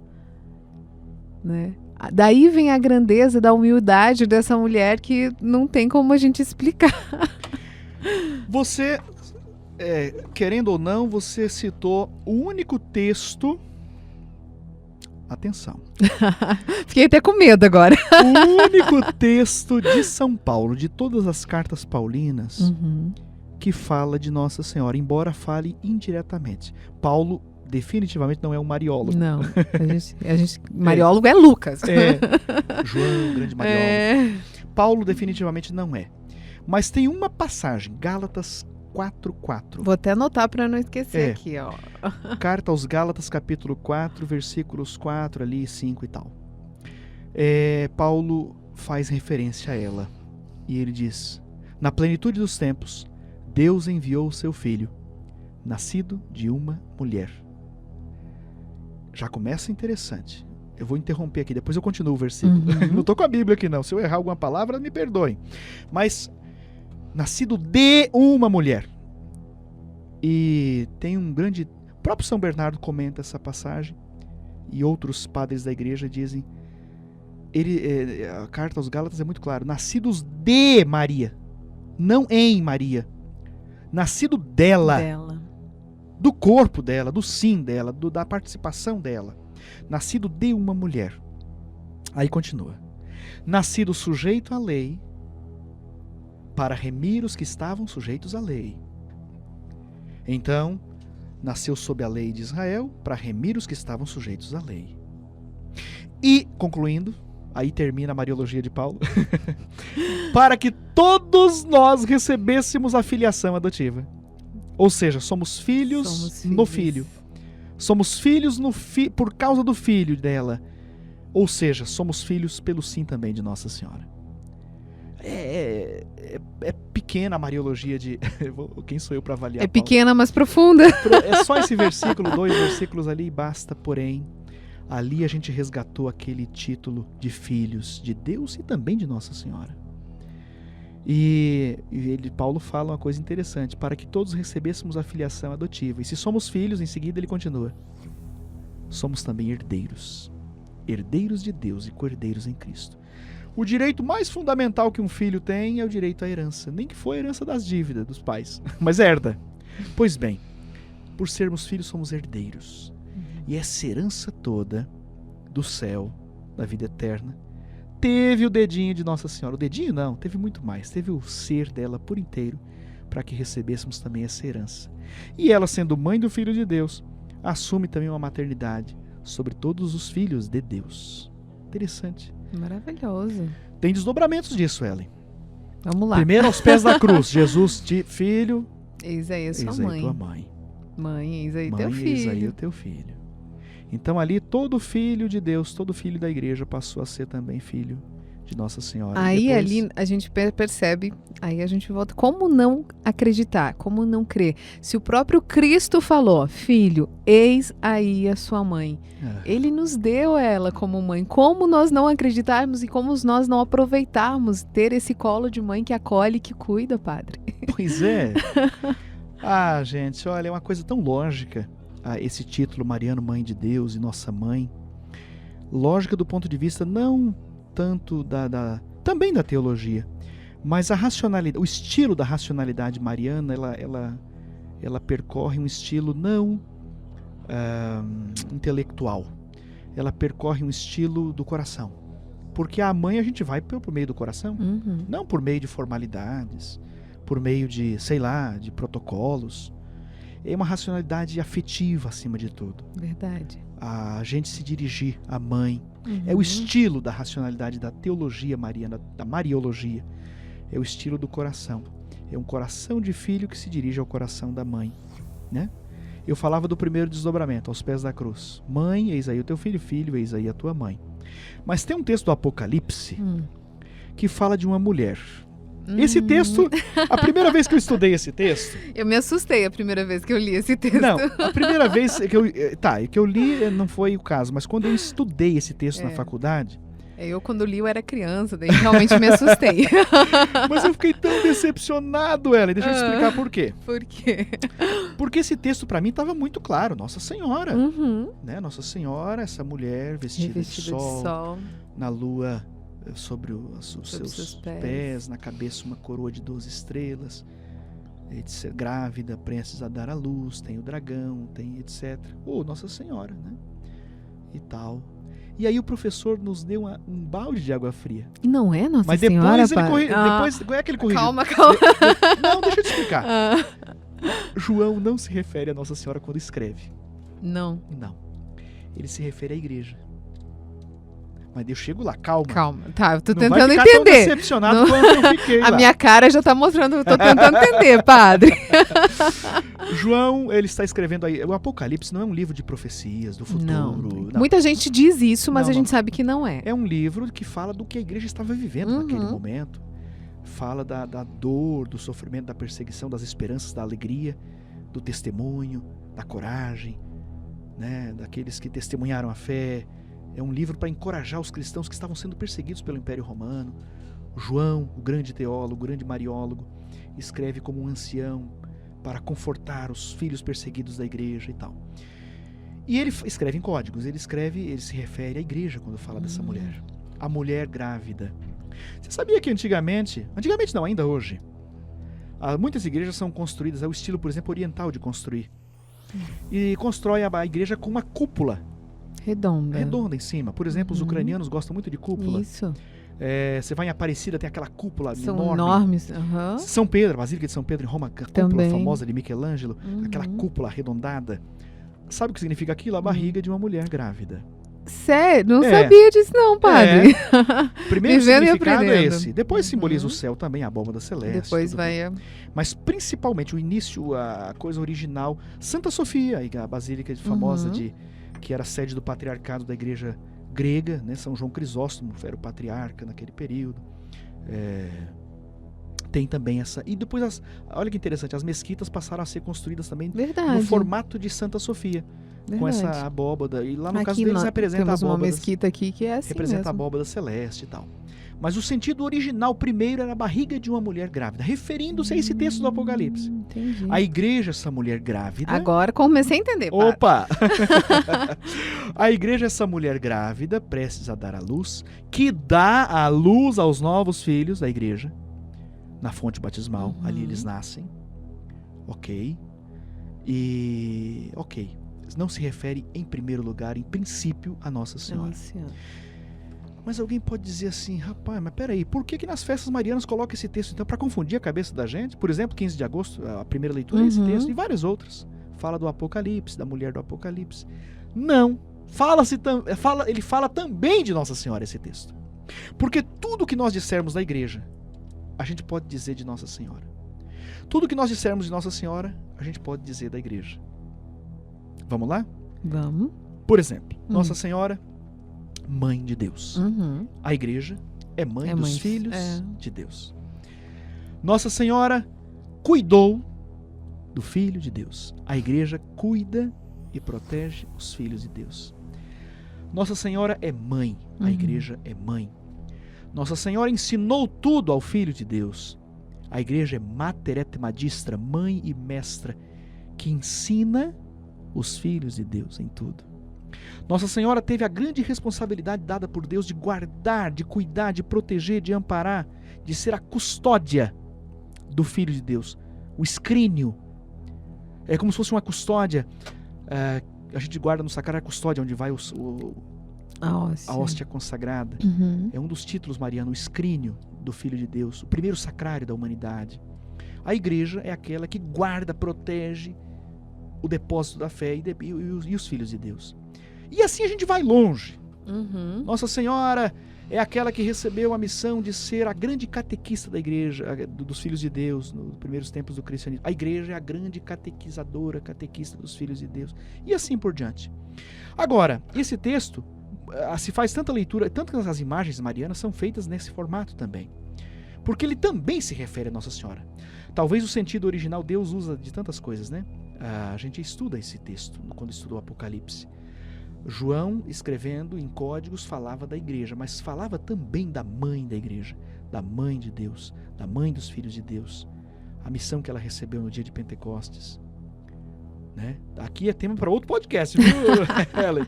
Speaker 2: né? Daí vem a grandeza da humildade dessa mulher que não tem como a gente explicar.
Speaker 3: Você, querendo ou não, você citou o único texto... Atenção.
Speaker 2: Fiquei até com medo agora.
Speaker 3: O único texto de São Paulo, de todas as cartas paulinas, que fala de Nossa Senhora, embora fale indiretamente. Paulo definitivamente não é um mariólogo.
Speaker 2: Não, mariólogo é Lucas.
Speaker 3: João, grande mariólogo. Paulo definitivamente não é. Mas tem uma passagem, Gálatas 4:4.
Speaker 2: Vou até anotar para não esquecer aqui, ó.
Speaker 3: Carta aos Gálatas, capítulo 4, versículos 4 ali, 5 e tal. Paulo faz referência a ela. E ele diz: na plenitude dos tempos, Deus enviou o seu filho, nascido de uma mulher. Já começa interessante. Eu vou interromper aqui, depois eu continuo o versículo. Não estou com a Bíblia aqui não. Se eu errar alguma palavra, me perdoem. Mas... nascido de uma mulher. E tem um grande... O próprio São Bernardo comenta essa passagem. E outros padres da igreja dizem... a carta aos Gálatas é muito claro. Nascidos de Maria. Não em Maria. Nascido dela. Do corpo dela, do sim dela, da participação dela. Nascido de uma mulher. Aí continua. Nascido sujeito à lei, para remir os que estavam sujeitos à lei. Então, nasceu sob a lei de Israel, para remir os que estavam sujeitos à lei. E, concluindo, aí termina a mariologia de Paulo, para que todos nós recebêssemos a filiação adotiva. Ou seja, somos filhos no Filho. Somos filhos por causa do Filho dela. Ou seja, somos filhos pelo sim também de Nossa Senhora. É pequena a mariologia de... Quem sou eu para avaliar?
Speaker 2: É pequena, mas profunda.
Speaker 3: É só esse versículo, 2 versículos ali, basta, porém, ali a gente resgatou aquele título de filhos de Deus e também de Nossa Senhora. E Paulo fala uma coisa interessante, para que todos recebêssemos a filiação adotiva. E se somos filhos, em seguida ele continua, somos também herdeiros. Herdeiros de Deus e co-herdeiros em Cristo. O direito mais fundamental que um filho tem é o direito à herança. Nem que for a herança das dívidas dos pais, mas herda. Pois bem, por sermos filhos somos herdeiros. E essa herança toda do céu, da vida eterna, teve o dedinho de Nossa Senhora. O dedinho não, teve muito mais. Teve o ser dela por inteiro para que recebêssemos também essa herança. E ela, sendo mãe do Filho de Deus, assume também uma maternidade sobre todos os filhos de Deus. Interessante.
Speaker 2: Maravilhoso.
Speaker 3: Tem desdobramentos disso, Ellen.
Speaker 2: Vamos lá.
Speaker 3: Primeiro aos pés da cruz. Jesus, filho.
Speaker 2: Eis aí a sua
Speaker 3: eis
Speaker 2: mãe.
Speaker 3: Aí tua mãe.
Speaker 2: Mãe, eis aí
Speaker 3: mãe,
Speaker 2: teu filho.
Speaker 3: Eis aí o teu filho. Então ali todo filho de Deus, todo filho da igreja passou a ser também filho de Nossa Senhora.
Speaker 2: Aí
Speaker 3: depois...
Speaker 2: ali a gente percebe, aí a gente volta, como não acreditar, como não crer? Se o próprio Cristo falou, filho, eis aí a sua mãe. Ele nos deu ela como mãe. Como nós não acreditarmos e como nós não aproveitarmos ter esse colo de mãe que acolhe e que cuida, padre?
Speaker 3: Pois é. Gente, olha, é uma coisa tão lógica. esse título Mariana, Mãe de Deus e Nossa Mãe. Lógica do ponto de vista não tanto também da teologia, mas a racionalidade, o estilo da racionalidade mariana, ela percorre um estilo não intelectual. Ela percorre um estilo do coração. Porque a mãe a gente vai por meio do coração, não por meio de formalidades, por meio de, sei lá, de protocolos. É uma racionalidade afetiva acima de tudo.
Speaker 2: Verdade.
Speaker 3: A gente se dirigir à mãe. É o estilo da racionalidade da teologia mariana, da mariologia. É o estilo do coração. É um coração de filho que se dirige ao coração da mãe, né? Eu falava do primeiro desdobramento, aos pés da cruz. Mãe, eis aí o teu filho, filho, eis aí a tua mãe. Mas tem um texto do Apocalipse que fala de uma mulher. Esse texto, a primeira vez que eu estudei esse texto...
Speaker 2: Eu me assustei a primeira vez que eu li esse texto.
Speaker 3: Não, a primeira vez que eu li não foi o caso, mas quando eu estudei esse texto na faculdade...
Speaker 2: Eu, quando li, eu era criança, daí realmente me assustei.
Speaker 3: Mas eu fiquei tão decepcionado, Ellen. Deixa eu te explicar por quê.
Speaker 2: Por quê?
Speaker 3: Porque esse texto para mim estava muito claro. Nossa Senhora. Né? Nossa Senhora, essa mulher vestida de sol, na lua sobre os seus pés, na cabeça uma coroa de 12 estrelas, etc. Grávida, prestes a dar à luz, tem o dragão, tem etc. Nossa Senhora, né? E tal. E aí o professor nos deu um balde de água fria.
Speaker 2: E não é Nossa
Speaker 3: Mas
Speaker 2: Senhora,
Speaker 3: depois é que ele corrigiu.
Speaker 2: Calma.
Speaker 3: Não, deixa eu te explicar. João não se refere a Nossa Senhora quando escreve.
Speaker 2: Não.
Speaker 3: Ele se refere à igreja. Mas eu chego lá, calma.
Speaker 2: Tá, eu tô
Speaker 3: não
Speaker 2: tentando
Speaker 3: vai ficar
Speaker 2: entender.
Speaker 3: Tão decepcionado quanto eu fiquei lá.
Speaker 2: A minha cara já tá mostrando, eu tô tentando entender, padre.
Speaker 3: João, ele está escrevendo aí. O Apocalipse não é um livro de profecias do futuro.
Speaker 2: Não. Muita gente diz isso, mas a gente sabe que não é.
Speaker 3: É um livro que fala do que a igreja estava vivendo naquele momento. Fala da dor, do sofrimento, da perseguição, das esperanças, da alegria, do testemunho, da coragem, né? Daqueles que testemunharam a fé. É um livro para encorajar os cristãos que estavam sendo perseguidos pelo Império Romano. João, o grande teólogo, o grande mariólogo, escreve como um ancião para confortar os filhos perseguidos da igreja e tal. E ele escreve em códigos, ele se refere à igreja quando fala dessa mulher. A mulher grávida. Você sabia que antigamente não, ainda hoje, muitas igrejas são construídas ao estilo, por exemplo, oriental de construir. E constrói a igreja com uma cúpula. Redonda em cima. Por exemplo, os ucranianos gostam muito de cúpula.
Speaker 2: Isso.
Speaker 3: Você vai em Aparecida, tem aquela cúpula
Speaker 2: São
Speaker 3: enorme.
Speaker 2: Enormes.
Speaker 3: São Pedro, a Basílica de São Pedro em Roma, a cúpula
Speaker 2: Também.
Speaker 3: famosa de Michelangelo, aquela cúpula arredondada. Sabe o que significa aquilo? A barriga de uma mulher grávida.
Speaker 2: Sério? Não sabia disso não, padre.
Speaker 3: Primeiro significado é esse.
Speaker 2: Aprendendo.
Speaker 3: Depois simboliza o céu também, a abóbada celeste.
Speaker 2: Depois vai...
Speaker 3: Mas principalmente o início, a coisa original, Santa Sofia, a basílica famosa que era sede do patriarcado da igreja grega, né? São João Crisóstomo era o patriarca naquele período. Tem também essa... E depois, olha que interessante, as mesquitas passaram a ser construídas também no formato de Santa Sofia. Verdade. Com essa abóbada. E lá no caso deles representa a abóbada.
Speaker 2: Temos uma mesquita aqui que é assim
Speaker 3: representa
Speaker 2: mesmo.
Speaker 3: A abóbada celeste e tal. Mas o sentido original primeiro era a barriga de uma mulher grávida, referindo-se a esse texto do Apocalipse.
Speaker 2: Entendi.
Speaker 3: A igreja, essa mulher grávida...
Speaker 2: Agora comecei a entender, padre.
Speaker 3: Opa! A igreja, essa mulher grávida, prestes a dar à luz, que dá a luz aos novos filhos da igreja, na fonte batismal, ali eles nascem. Ok. Não se refere em primeiro lugar, em princípio, a Nossa Senhora. Mas alguém pode dizer assim, rapaz, mas peraí, por que nas festas marianas coloca esse texto então para confundir a cabeça da gente? Por exemplo, 15 de agosto, a primeira leitura é esse texto, e várias outras. Fala do Apocalipse, da mulher do Apocalipse. Não. Ele fala também de Nossa Senhora esse texto. Porque tudo que nós dissermos da igreja, a gente pode dizer de Nossa Senhora. Tudo que nós dissermos de Nossa Senhora, a gente pode dizer da igreja. Vamos lá?
Speaker 2: Vamos.
Speaker 3: Por exemplo, Nossa Senhora, Mãe de Deus. A igreja é mãe dos filhos de Deus. Nossa Senhora cuidou do Filho de Deus. A igreja cuida e protege os filhos de Deus. Nossa Senhora é mãe. A igreja é mãe. Nossa Senhora ensinou tudo ao Filho de Deus. A igreja é mater et magistra, mãe e mestra, que ensina os filhos de Deus em tudo. Nossa Senhora teve a grande responsabilidade dada por Deus de guardar, de cuidar, de proteger, de amparar, de ser a custódia do Filho de Deus, o escrínio. É como se fosse uma custódia. A gente guarda no sacrário a custódia, onde vai a hóstia consagrada.
Speaker 2: Uhum.
Speaker 3: É um dos títulos marianos, o escrínio do Filho de Deus, o primeiro sacrário da humanidade. A igreja é aquela que guarda, protege o depósito da fé e os filhos de Deus. E assim a gente vai longe.
Speaker 2: Uhum.
Speaker 3: Nossa Senhora é aquela que recebeu a missão de ser a grande catequista da igreja, dos filhos de Deus, nos primeiros tempos do cristianismo. A igreja é a grande catequizadora, catequista dos filhos de Deus. E assim por diante. Agora, esse texto, se faz tanta leitura, tantas as imagens marianas são feitas nesse formato também. Porque ele também se refere a Nossa Senhora. Talvez o sentido original Deus usa de tantas coisas, né? A gente estuda esse texto quando estuda o Apocalipse. João, escrevendo em códigos, falava da igreja, mas falava também da mãe da igreja, da mãe de Deus, da mãe dos filhos de Deus, a missão que ela recebeu no dia de Pentecostes. Né? Aqui é tema para outro podcast, viu, Ellen?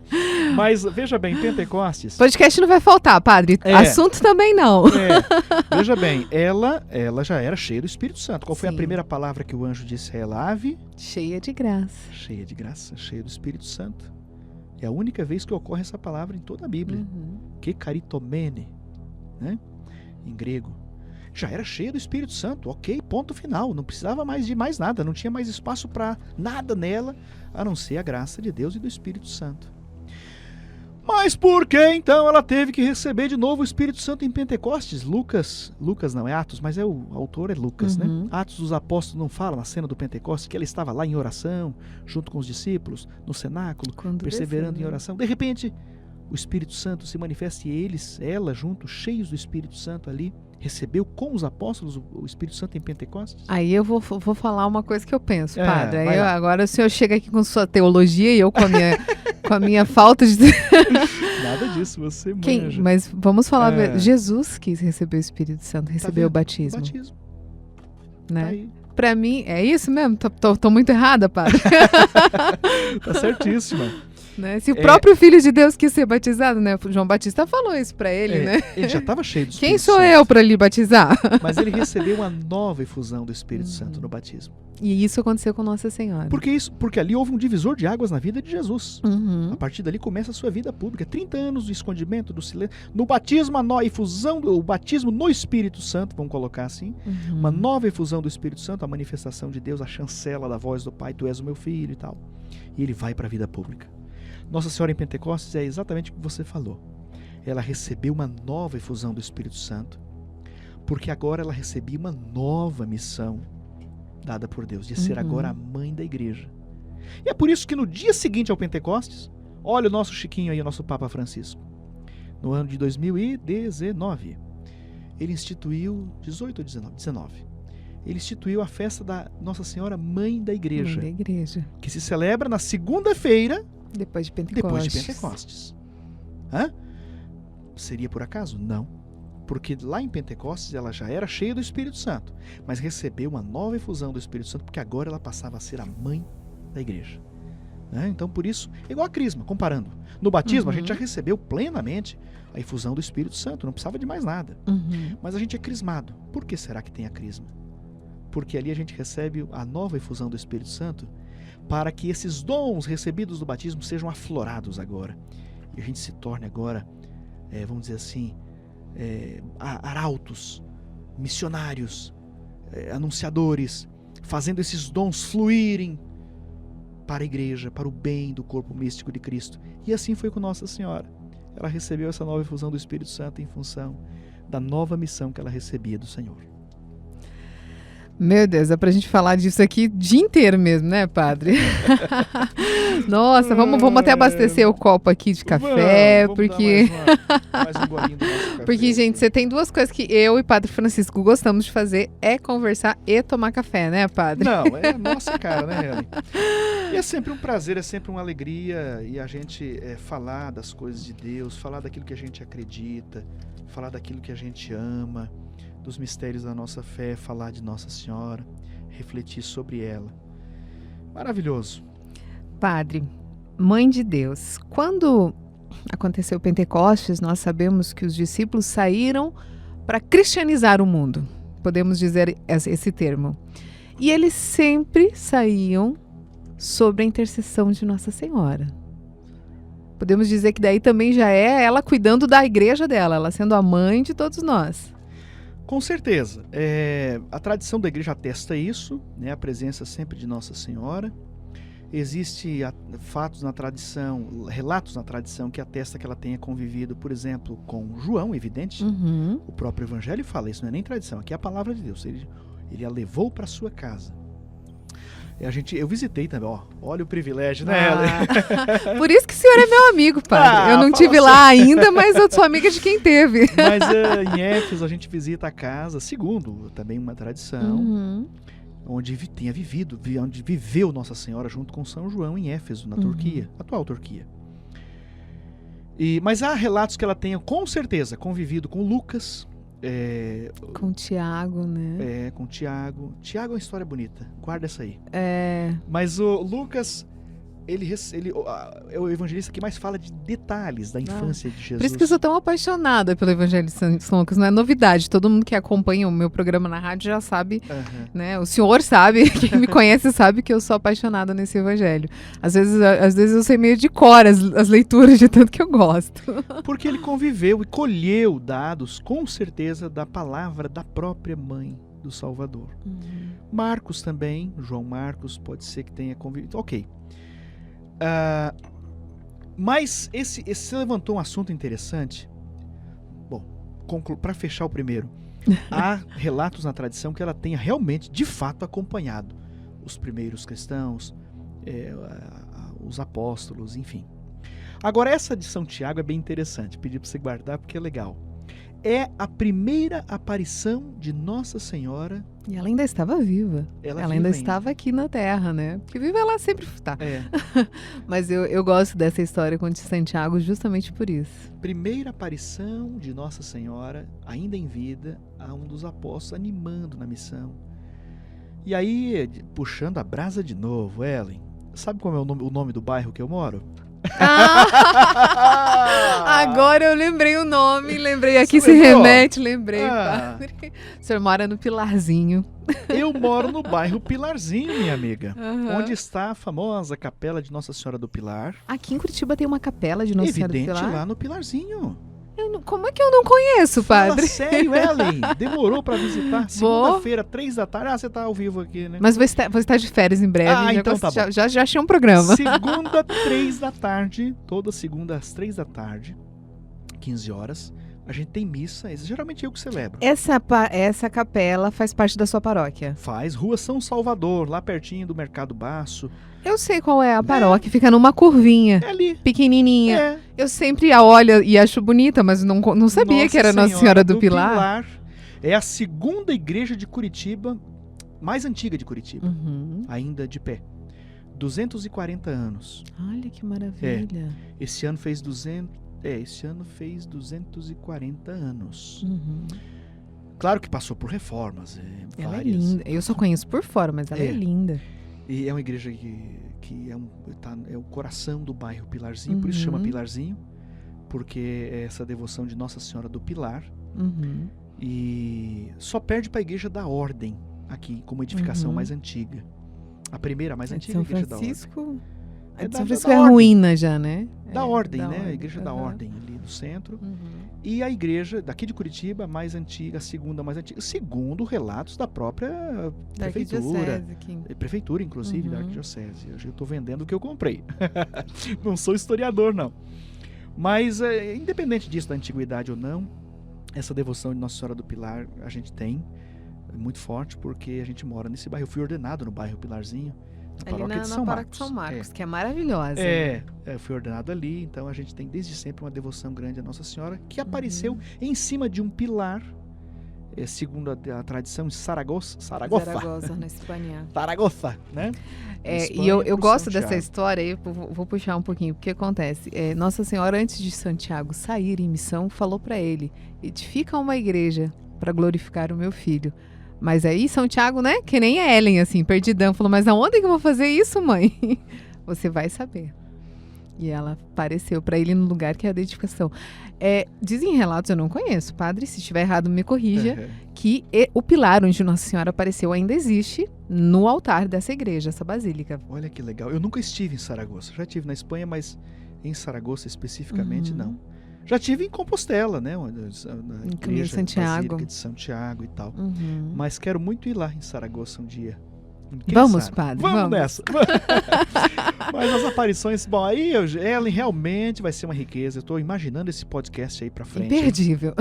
Speaker 3: Mas veja bem, Pentecostes...
Speaker 2: Podcast não vai faltar, padre. Assunto também não.
Speaker 3: Veja bem, ela já era cheia do Espírito Santo. Qual foi a primeira palavra que o anjo disse a ela? Ave?
Speaker 2: Cheia de graça.
Speaker 3: Cheia de graça, cheia do Espírito Santo. É a única vez que ocorre essa palavra em toda a Bíblia.
Speaker 2: Uhum.
Speaker 3: Que caritomene, né? Em grego. Já era cheia do Espírito Santo, ok, ponto final. Não precisava mais de mais nada, não tinha mais espaço para nada nela, a não ser a graça de Deus e do Espírito Santo. Mas por que então ela teve que receber de novo o Espírito Santo em Pentecostes? Lucas não é Atos, mas o autor é Lucas, né? Atos dos Apóstolos não fala na cena do Pentecostes que ela estava lá em oração, junto com os discípulos, no cenáculo, perseverando em oração. De repente, o Espírito Santo se manifesta e ela junto, cheios do Espírito Santo ali, recebeu com os apóstolos o Espírito Santo em Pentecostes?
Speaker 2: Aí eu vou falar uma coisa que eu penso, padre. Aí agora o senhor chega aqui com sua teologia e eu com a minha falta de...
Speaker 3: Nada disso, você manja.
Speaker 2: Mas vamos falar, Jesus quis receber o Espírito Santo, recebeu o batismo.
Speaker 3: O batismo.
Speaker 2: Né?
Speaker 3: Tá aí.
Speaker 2: Pra mim, é isso mesmo? Tô muito errada, padre?
Speaker 3: Tá certíssima.
Speaker 2: Né? Se o próprio Filho de Deus quis ser batizado, né? João Batista falou isso pra ele, né?
Speaker 3: Ele já estava cheio do Espírito
Speaker 2: Quem sou
Speaker 3: Santo.
Speaker 2: eu pra lhe batizar?
Speaker 3: Mas ele recebeu uma nova efusão do Espírito Santo no batismo.
Speaker 2: E isso aconteceu com Nossa Senhora.
Speaker 3: Porque ali houve um divisor de águas na vida de Jesus.
Speaker 2: Uhum.
Speaker 3: A partir dali começa a sua vida pública. 30 anos de escondimento, do silêncio. No batismo, a nova efusão, o batismo no Espírito Santo, vamos colocar assim.
Speaker 2: Uhum.
Speaker 3: Uma nova efusão do Espírito Santo, a manifestação de Deus, a chancela da voz do Pai, tu és o meu filho e tal. E ele vai para a vida pública. Nossa Senhora em Pentecostes é exatamente o que você falou. Ela recebeu uma nova efusão do Espírito Santo, porque agora ela recebia uma nova missão dada por Deus, de ser agora a mãe da igreja. E é por isso que no dia seguinte ao Pentecostes, olha o nosso Chiquinho aí, o nosso Papa Francisco. No ano de 2019, ele instituiu, 18 ou 19, ele instituiu a festa da Nossa Senhora Mãe da Igreja.
Speaker 2: Mãe da Igreja.
Speaker 3: Que se celebra na segunda-feira
Speaker 2: depois de Pentecostes.
Speaker 3: Hã? Seria por acaso? Não. Porque lá em Pentecostes ela já era cheia do Espírito Santo, mas recebeu uma nova efusão do Espírito Santo, porque agora ela passava a ser a mãe da igreja. Então por isso, igual a crisma, comparando. No batismo a gente já recebeu plenamente a efusão do Espírito Santo, não precisava de mais nada. Mas a gente é crismado. Por que será que tem a crisma? Porque ali a gente recebe a nova efusão do Espírito Santo para que esses dons recebidos do batismo sejam aflorados agora. E a gente se torne agora, vamos dizer assim, arautos, missionários, anunciadores, fazendo esses dons fluírem para a igreja, para o bem do corpo místico de Cristo. E assim foi com Nossa Senhora. Ela recebeu essa nova efusão do Espírito Santo em função da nova missão que ela recebia do Senhor.
Speaker 2: Meu Deus, é pra gente falar disso aqui o dia inteiro mesmo, né, padre? Nossa, vamos até abastecer o copo aqui de café,
Speaker 3: vamos
Speaker 2: porque...
Speaker 3: mais um golinho do nosso café.
Speaker 2: Porque, gente, você tem duas coisas que eu e Padre Francisco gostamos de fazer, é conversar e tomar café, né, padre?
Speaker 3: Não, é nossa cara, né, Helen? E é sempre um prazer, é sempre uma alegria, e a gente falar das coisas de Deus, falar daquilo que a gente acredita, falar daquilo que a gente ama, dos mistérios da nossa fé, falar de Nossa Senhora, refletir sobre ela. Maravilhoso.
Speaker 2: Padre, Mãe de Deus, quando aconteceu o Pentecostes, nós sabemos que os discípulos saíram para cristianizar o mundo, podemos dizer esse termo. E eles sempre saíam sobre a intercessão de Nossa Senhora. Podemos dizer que daí também já é ela cuidando da igreja dela, ela sendo a mãe de todos nós.
Speaker 3: Com certeza. A tradição da igreja atesta isso, né? A presença sempre de Nossa Senhora. Existem fatos na tradição, relatos na tradição que atesta que ela tenha convivido, por exemplo, com João, evidente.
Speaker 2: Uhum.
Speaker 3: O próprio Evangelho fala, isso não é nem tradição, aqui é a palavra de Deus. Ele a levou para sua casa. Eu visitei também, olha o privilégio, né, Ellen?
Speaker 2: Por isso que o senhor é meu amigo, padre. Eu não tive lá ainda, mas eu sou amiga de quem teve.
Speaker 3: Mas em Éfeso a gente visita a casa, segundo também uma tradição, onde onde viveu Nossa Senhora junto com São João em Éfeso, na Turquia, atual Turquia. Mas há relatos que ela tenha, com certeza, convivido com Lucas,
Speaker 2: com Tiago, né?
Speaker 3: Com Tiago. Tiago é uma história bonita, guarda essa aí. Mas o Lucas, ele é o evangelista que mais fala de detalhes da infância de Jesus.
Speaker 2: Por isso que eu sou tão apaixonada pelo Evangelho de São Lucas, não é novidade. Todo mundo que acompanha o meu programa na rádio já sabe, né? O senhor sabe, quem me conhece sabe que eu sou apaixonada nesse evangelho. Às vezes eu sei meio de cor as leituras, de tanto que eu gosto.
Speaker 3: Porque ele conviveu e colheu dados, com certeza, da palavra da própria mãe do Salvador. Marcos também, João Marcos, pode ser que tenha convivido. Ok. Mas esse levantou um assunto interessante. Bom, para fechar o primeiro, há relatos na tradição que ela tenha realmente, de fato, acompanhado os primeiros cristãos, os apóstolos, enfim. Agora, essa de São Tiago é bem interessante, pedi para você guardar porque é legal. É a primeira aparição de Nossa Senhora.
Speaker 2: E ela ainda estava viva. Ela ainda estava aqui na Terra, né? Porque viva ela sempre está. Mas eu gosto dessa história com Santiago justamente por isso.
Speaker 3: Primeira aparição de Nossa Senhora, ainda em vida, a um dos apóstolos, animando na missão. E aí, puxando a brasa de novo, Ellen, sabe como é o nome do bairro que eu moro?
Speaker 2: Agora eu lembrei o nome, lembrei aqui, se remete, lembrei. Padre. O senhor mora no Pilarzinho.
Speaker 3: Eu moro no bairro Pilarzinho, minha amiga. Onde está a famosa capela de Nossa Senhora do Pilar.
Speaker 2: Aqui em Curitiba tem uma capela de Nossa Senhora do Pilar?
Speaker 3: Lá no Pilarzinho.
Speaker 2: Como é que eu não conheço, padre?
Speaker 3: Fala sério, Ellen. Demorou pra visitar. Segunda-feira, 3h. Você tá ao vivo aqui, né?
Speaker 2: Mas vou estar de férias em breve.
Speaker 3: Então tá bom.
Speaker 2: Já achei um programa.
Speaker 3: Segunda, 3h, toda segunda às 3h, 15 horas, a gente tem missa. Geralmente eu que celebro.
Speaker 2: Essa capela faz parte da sua paróquia?
Speaker 3: Faz. Rua São Salvador, lá pertinho do Mercado Baço.
Speaker 2: Eu sei qual é a paróquia, fica numa curvinha.
Speaker 3: É ali.
Speaker 2: Pequenininha. Eu sempre a olho e acho bonita, mas não sabia que era Nossa Senhora do Pilar.
Speaker 3: É a segunda igreja de Curitiba, mais antiga de Curitiba, ainda de pé. 240 anos.
Speaker 2: Olha que maravilha.
Speaker 3: Esse ano fez 240 anos. Claro que passou por reformas.
Speaker 2: Ela é linda. Eu só conheço por fora, mas ela é linda.
Speaker 3: E é uma igreja que é o coração do bairro Pilarzinho, por isso chama Pilarzinho, porque é essa devoção de Nossa Senhora do Pilar. E só perde para a igreja da Ordem, aqui, como edificação mais antiga. A primeira, mais antiga igreja da Ordem.
Speaker 2: São Francisco é ruína já, né?
Speaker 3: Da Ordem, né? A igreja da Ordem, ali no centro. E a igreja daqui de Curitiba, mais antiga, a segunda mais antiga, segundo relatos da própria prefeitura. Prefeitura, inclusive, da arquidiocese. Eu estou vendendo o que eu comprei. Não sou historiador, não. Mas, independente disso, da antiguidade ou não, essa devoção de Nossa Senhora do Pilar a gente tem, muito forte, porque a gente mora nesse bairro. Eu fui ordenado no bairro Pilarzinho, na paróquia de São Marcos.
Speaker 2: Que é maravilhosa.
Speaker 3: Eu fui ordenado ali, então a gente tem desde sempre uma devoção grande a Nossa Senhora, que apareceu em cima de um pilar, segundo a tradição, em Saragossa,
Speaker 2: na Espanha.
Speaker 3: Saragossa, né?
Speaker 2: E eu gosto dessa história, eu vou puxar um pouquinho, porque acontece, Nossa Senhora, antes de Santiago sair em missão, falou para ele: edifica uma igreja para glorificar o meu filho. Mas aí São Tiago, né, que nem a Ellen, assim, perdidão, falou: mas aonde que eu vou fazer isso, mãe? Você vai saber. E ela apareceu para ele no lugar que é a identificação. Dizem relatos, eu não conheço, padre, se estiver errado me corrija, que o pilar onde Nossa Senhora apareceu ainda existe no altar dessa igreja, essa basílica.
Speaker 3: Olha que legal. Eu nunca estive em Saragoça. Já estive na Espanha, mas em Saragoça especificamente não. Já estive em Compostela, né? Na igreja Basílica de Santiago e tal. Mas quero muito ir lá em Saragoça um dia.
Speaker 2: Vamos, padre.
Speaker 3: Vamos nessa. Mas as aparições, bom, aí Ellen realmente vai ser uma riqueza. Eu tô imaginando esse podcast aí pra frente.
Speaker 2: Imperdível.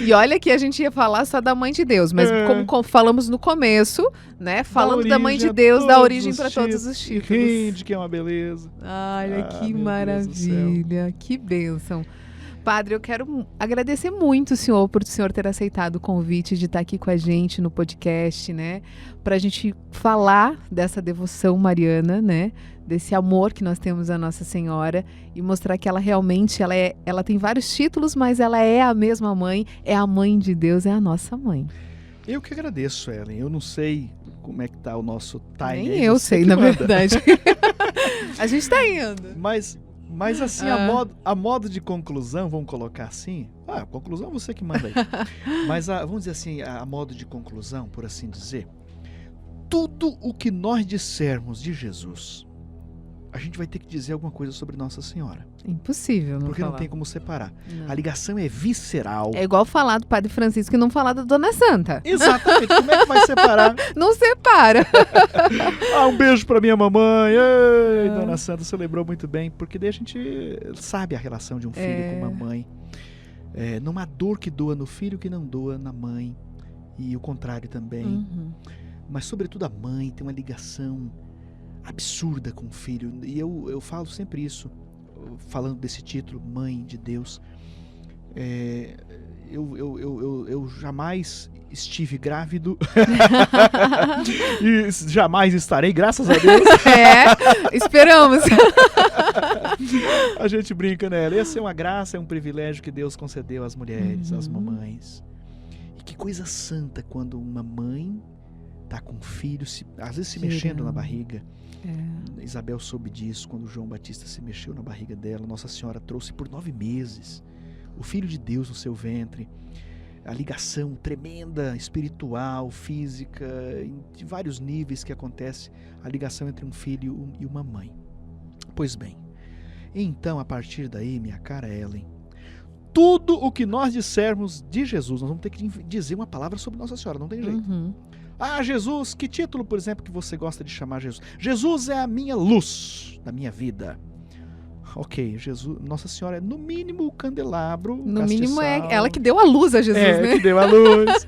Speaker 2: E olha que a gente ia falar só da Mãe de Deus, mas como falamos no começo, né? Falando da Mãe de Deus, da origem para todos os títulos.
Speaker 3: Rinde, que é uma beleza.
Speaker 2: Olha que maravilha, que bênção. Padre, eu quero agradecer muito o senhor por o senhor ter aceitado o convite de estar aqui com a gente no podcast, né? Para a gente falar dessa devoção mariana, né? Desse amor que nós temos à Nossa Senhora e mostrar que ela realmente, ela tem vários títulos, mas ela é a mesma mãe, é a Mãe de Deus, é a nossa mãe.
Speaker 3: Eu que agradeço, Ellen. Eu não sei como é que tá o nosso time.
Speaker 2: Nem eu sei, na verdade. A gente tá indo.
Speaker 3: Mas assim, a modo de conclusão, vamos colocar assim, conclusão você que manda aí. Mas vamos dizer assim, a modo de conclusão, por assim dizer, tudo o que nós dissermos de Jesus, a gente vai ter que dizer alguma coisa sobre Nossa Senhora.
Speaker 2: Impossível não
Speaker 3: Porque
Speaker 2: falar.
Speaker 3: Não tem como separar.
Speaker 2: Não.
Speaker 3: A ligação é visceral.
Speaker 2: É igual falar do Padre Francisco e não falar da Dona Santa.
Speaker 3: Exatamente. Como é que vai separar?
Speaker 2: Não separa.
Speaker 3: Um beijo pra minha mamãe. Ei, Dona Santa, você lembrou muito bem. Porque daí a gente sabe a relação de um filho com uma mãe. Não há dor que doa no filho que não doa na mãe. E o contrário também. Mas sobretudo a mãe tem uma ligação absurda com o filho. E eu falo sempre isso, falando desse título, Mãe de Deus. Eu jamais estive grávido e jamais estarei, graças a Deus.
Speaker 2: Esperamos.
Speaker 3: A gente brinca, né? Essa é uma graça, é um privilégio que Deus concedeu às mulheres, às mamães. E que coisa santa quando uma mãe tá com um filho, às vezes se mexendo na barriga. Isabel soube disso quando João Batista se mexeu na barriga dela. Nossa Senhora trouxe por 9 meses o Filho de Deus no seu ventre. A ligação tremenda, espiritual, física, de vários níveis que acontece a ligação entre um filho e uma mãe. Pois bem, então a partir daí, minha cara Ellen, tudo o que nós dissermos de Jesus, nós vamos ter que dizer uma palavra sobre Nossa Senhora, não tem jeito. Jesus, que título, por exemplo, que você gosta de chamar Jesus? Jesus é a minha luz da minha vida. Ok, Jesus, Nossa Senhora é no mínimo o candelabro.
Speaker 2: No mínimo é ela que deu a luz a Jesus, né?
Speaker 3: Que deu a luz.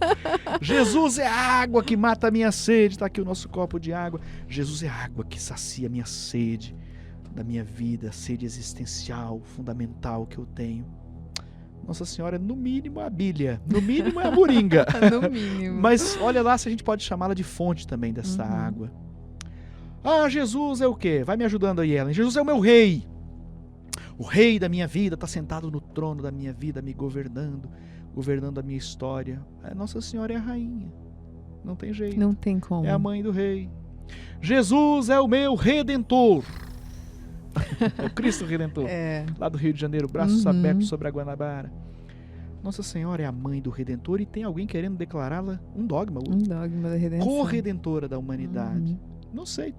Speaker 3: Jesus é a água que mata a minha sede. Está aqui o nosso copo de água. Jesus é a água que sacia a minha sede da minha vida, sede existencial, fundamental que eu tenho. Nossa Senhora é no mínimo a Bíblia, no mínimo é a moringa.
Speaker 2: No mínimo.
Speaker 3: Mas olha lá se a gente pode chamá-la de fonte também dessa água. Jesus é o quê? Vai me ajudando aí, Ellen. Jesus é o meu rei. O rei da minha vida está sentado no trono da minha vida, me governando a minha história. Nossa Senhora é a rainha. Não tem jeito.
Speaker 2: Não tem como.
Speaker 3: É a mãe do rei. Jesus é o meu redentor. É o Cristo Redentor. Lá do Rio de Janeiro, braços abertos sobre a Guanabara. Nossa Senhora é a mãe do Redentor e tem alguém querendo declará-la um dogma
Speaker 2: da redenção.
Speaker 3: Co-redentora da humanidade. Não sei,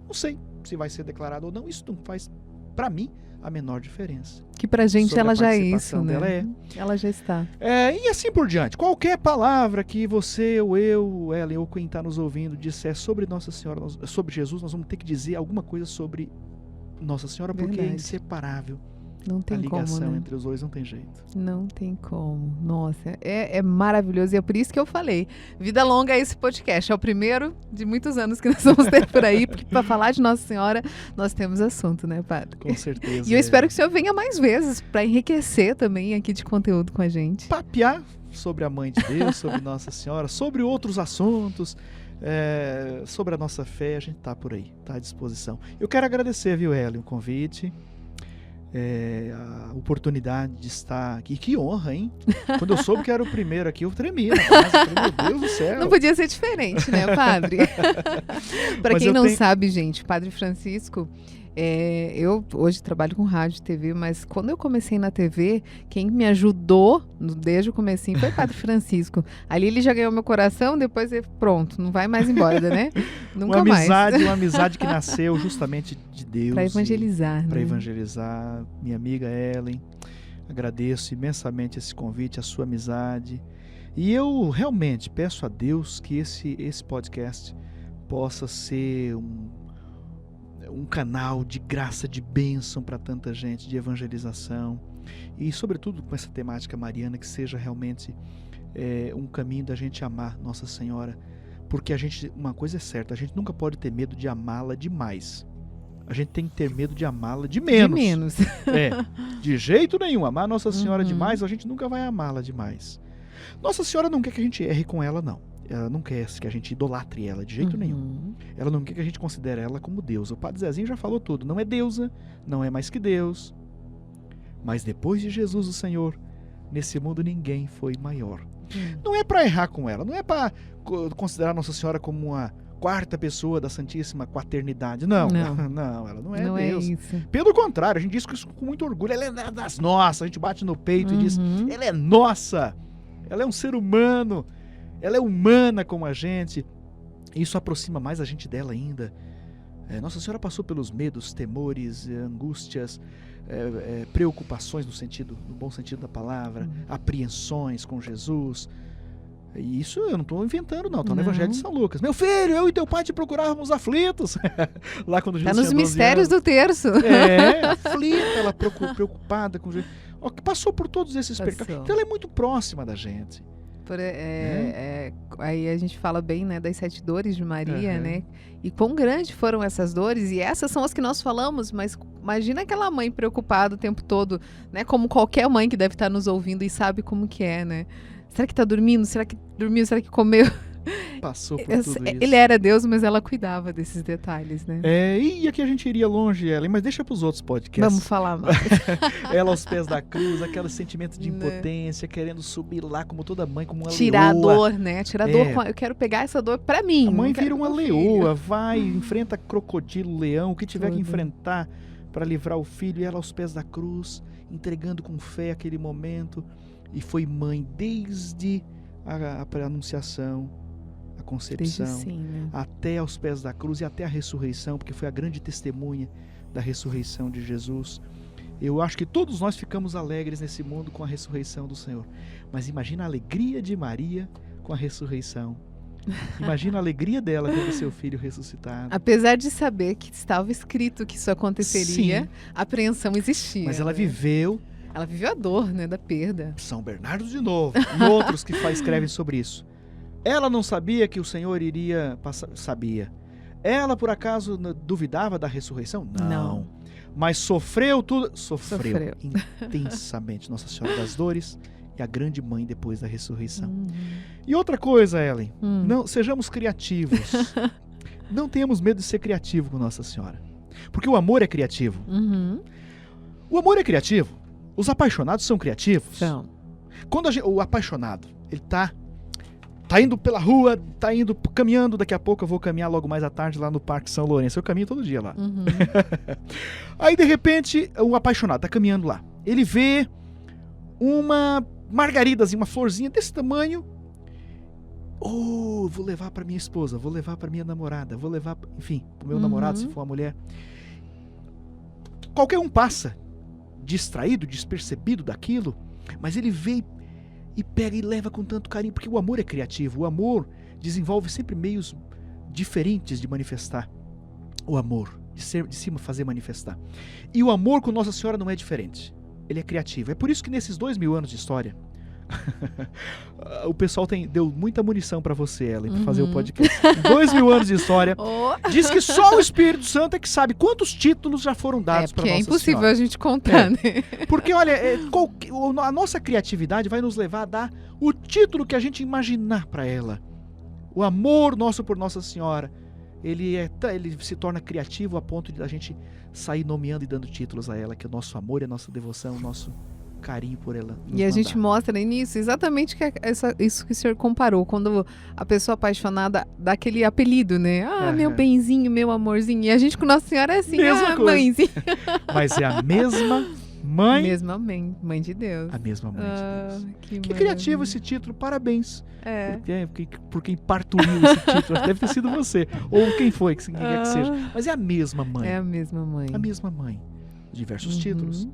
Speaker 3: não sei se vai ser declarado ou não. Isso não faz, pra mim, a menor diferença.
Speaker 2: Que pra gente
Speaker 3: sobre
Speaker 2: ela
Speaker 3: a
Speaker 2: já é
Speaker 3: participação
Speaker 2: isso, né?
Speaker 3: dela
Speaker 2: Ela já está.
Speaker 3: E assim por diante. Qualquer palavra que você ou eu, Ellen, ou quem está nos ouvindo disser sobre Nossa Senhora, sobre Jesus, nós vamos ter que dizer alguma coisa sobre Nossa Senhora, porque é inseparável.
Speaker 2: Não tem
Speaker 3: a ligação
Speaker 2: como, né?
Speaker 3: entre os dois não tem jeito.
Speaker 2: Não tem como. Nossa, é maravilhoso. E é por isso que eu falei. Vida longa é esse podcast. É o primeiro de muitos anos que nós vamos ter por aí. Porque para falar de Nossa Senhora, nós temos assunto, né, padre?
Speaker 3: Com certeza.
Speaker 2: E eu espero que o senhor venha mais vezes para enriquecer também aqui de conteúdo com a gente.
Speaker 3: Papear sobre a Mãe de Deus, sobre Nossa Senhora, sobre outros assuntos. Sobre a nossa fé, a gente está por aí, está à disposição. Eu quero agradecer, viu, Ellen, o convite. a oportunidade de estar aqui. Que honra, hein? Quando eu soube que era o primeiro aqui, eu tremi na casa. Falei, meu Deus do céu.
Speaker 2: Não podia ser diferente, né, padre? Para
Speaker 3: Mas
Speaker 2: quem
Speaker 3: eu
Speaker 2: não
Speaker 3: tenho-
Speaker 2: sabe, gente, Padre Francisco, eu hoje trabalho com rádio e TV, mas quando eu comecei na TV, quem me ajudou desde o comecinho foi o Padre Francisco. Ali ele já ganhou meu coração, depois pronto, não vai mais embora, né? Nunca mais.
Speaker 3: Uma amizade que nasceu justamente de Deus.
Speaker 2: Para evangelizar,
Speaker 3: Para
Speaker 2: né?
Speaker 3: evangelizar. Minha amiga Ellen, agradeço imensamente esse convite, a sua amizade. E eu realmente peço a Deus que esse podcast possa ser um canal de graça, de bênção para tanta gente, de evangelização. E, sobretudo, com essa temática mariana, que seja realmente um caminho da gente amar Nossa Senhora. Porque uma coisa é certa, a gente nunca pode ter medo de amá-la demais. A gente tem que ter medo de amá-la de menos.
Speaker 2: De menos.
Speaker 3: De jeito nenhum. Amar Nossa Senhora
Speaker 2: Uhum.
Speaker 3: demais, a gente nunca vai amá-la demais. Nossa Senhora não quer que a gente erre com ela, não. Ela não quer que a gente idolatre ela de jeito nenhum. Ela não quer que a gente considere ela como Deus. O Padre Zezinho já falou tudo. Não é deusa, não é mais que Deus. Mas depois de Jesus o Senhor, nesse mundo ninguém foi maior. Não é para errar com ela, não é para considerar Nossa Senhora como uma quarta pessoa da Santíssima Quaternidade. Não, não, ela não é Deus.
Speaker 2: É isso.
Speaker 3: Pelo contrário, a gente diz isso com muito orgulho. Ela é das nossas, a gente bate no peito e diz, ela é nossa, ela é um ser humano, ela é humana como a gente. Isso aproxima mais a gente dela ainda. Nossa Senhora passou pelos medos, temores, angústias, preocupações no bom sentido da palavra, apreensões com Jesus. E isso eu não estou inventando, não. Está no Evangelho de São Lucas. Meu filho, eu e teu pai te procurávamos aflitos. Lá quando Jesus
Speaker 2: Tá nos
Speaker 3: tinha 12
Speaker 2: mistérios
Speaker 3: anos.
Speaker 2: do terço.
Speaker 3: Aflita, ela preocupada com Jesus. Que passou por todos esses pecados. Então ela é muito próxima da gente.
Speaker 2: Aí a gente fala bem, né, das 7 dores de Maria, né? E quão grandes foram essas dores, e essas são as que nós falamos, mas imagina aquela mãe preocupada o tempo todo, né? Como qualquer mãe que deve estar nos ouvindo e sabe como que é, né? Será que tá dormindo? Será que dormiu? Será que comeu?
Speaker 3: Passou por tudo isso.
Speaker 2: Ele era Deus, mas ela cuidava desses detalhes, né?
Speaker 3: E aqui a gente iria longe, Ellen, mas deixa para os outros podcasts.
Speaker 2: Vamos falar mais.
Speaker 3: Ela aos pés da cruz, aquele sentimento de impotência, querendo subir lá como toda mãe, como uma
Speaker 2: tirar
Speaker 3: leoa.
Speaker 2: a dor, né? Tirar a dor. Eu quero pegar essa dor pra mim.
Speaker 3: A mãe vira uma leoa, vai, enfrenta crocodilo, leão, o que tiver que enfrentar para livrar o filho, e ela aos pés da cruz, entregando com fé aquele momento. E foi mãe desde a anunciação, a concepção, até aos pés da cruz e até a ressurreição, porque foi a grande testemunha da ressurreição de Jesus. Eu acho que todos nós ficamos alegres nesse mundo com a ressurreição do Senhor. Mas imagina a alegria de Maria com a ressurreição. Imagina a alegria dela vendo seu filho ressuscitado.
Speaker 2: Apesar de saber que estava escrito que isso aconteceria, a apreensão existia.
Speaker 3: Mas ela viveu.
Speaker 2: Ela viveu a dor, né, da perda.
Speaker 3: São Bernardo de novo e outros que escrevem sobre isso. Ela não sabia que o Senhor iria passar. Sabia. Ela, por acaso, duvidava da ressurreição? Não. Mas sofreu tudo. Sofreu intensamente. Nossa Senhora das Dores e a grande mãe depois da ressurreição. E outra coisa, Ellen, não sejamos criativos. Não tenhamos medo de ser criativo com Nossa Senhora. Porque o amor é criativo. O amor é criativo. Os apaixonados são criativos.
Speaker 2: São.
Speaker 3: Quando o apaixonado, ele tá indo pela rua, tá indo caminhando, daqui a pouco eu vou caminhar logo mais à tarde lá no Parque São Lourenço. Eu caminho todo dia lá. Aí, de repente, o apaixonado tá caminhando lá. Ele vê uma margaridazinha, uma florzinha desse tamanho. Vou levar para minha esposa, vou levar para minha namorada, vou levar, enfim, pro meu namorado, se for uma mulher. Qualquer um passa distraído, despercebido daquilo, mas ele vê e pega e leva com tanto carinho, porque o amor é criativo. O amor desenvolve sempre meios diferentes de manifestar o amor, de se fazer manifestar. E o amor com Nossa Senhora não é diferente. Ele é criativo. É por isso que nesses 2000 anos de história, o pessoal deu muita munição para você, Ellen, para fazer o podcast. 2000 anos de história. Diz que só o Espírito Santo é que sabe quantos títulos já foram dados para Nossa Senhora.
Speaker 2: É impossível a gente contar, né?
Speaker 3: Porque, olha, a nossa criatividade vai nos levar a dar o título que a gente imaginar para ela. O amor nosso por Nossa Senhora ele se torna criativo a ponto de a gente sair nomeando e dando títulos a ela, que é o nosso amor e a nossa devoção, o nosso carinho por ela.
Speaker 2: E a gente mostra nisso exatamente isso que o senhor comparou, quando a pessoa apaixonada dá aquele apelido, né? Meu benzinho, meu amorzinho. E a gente com Nossa Senhora é assim, mãezinha.
Speaker 3: Mas é a mesma mãe.
Speaker 2: Mesma mãe de Deus.
Speaker 3: A mesma mãe de Deus. Que
Speaker 2: maravilha.
Speaker 3: criativo esse título, parabéns. Por quem parturiu esse título. Deve ter sido você. Ou quem foi, que quer que seja. Mas é a mesma mãe.
Speaker 2: É a mesma mãe.
Speaker 3: A mesma mãe. Diversos títulos.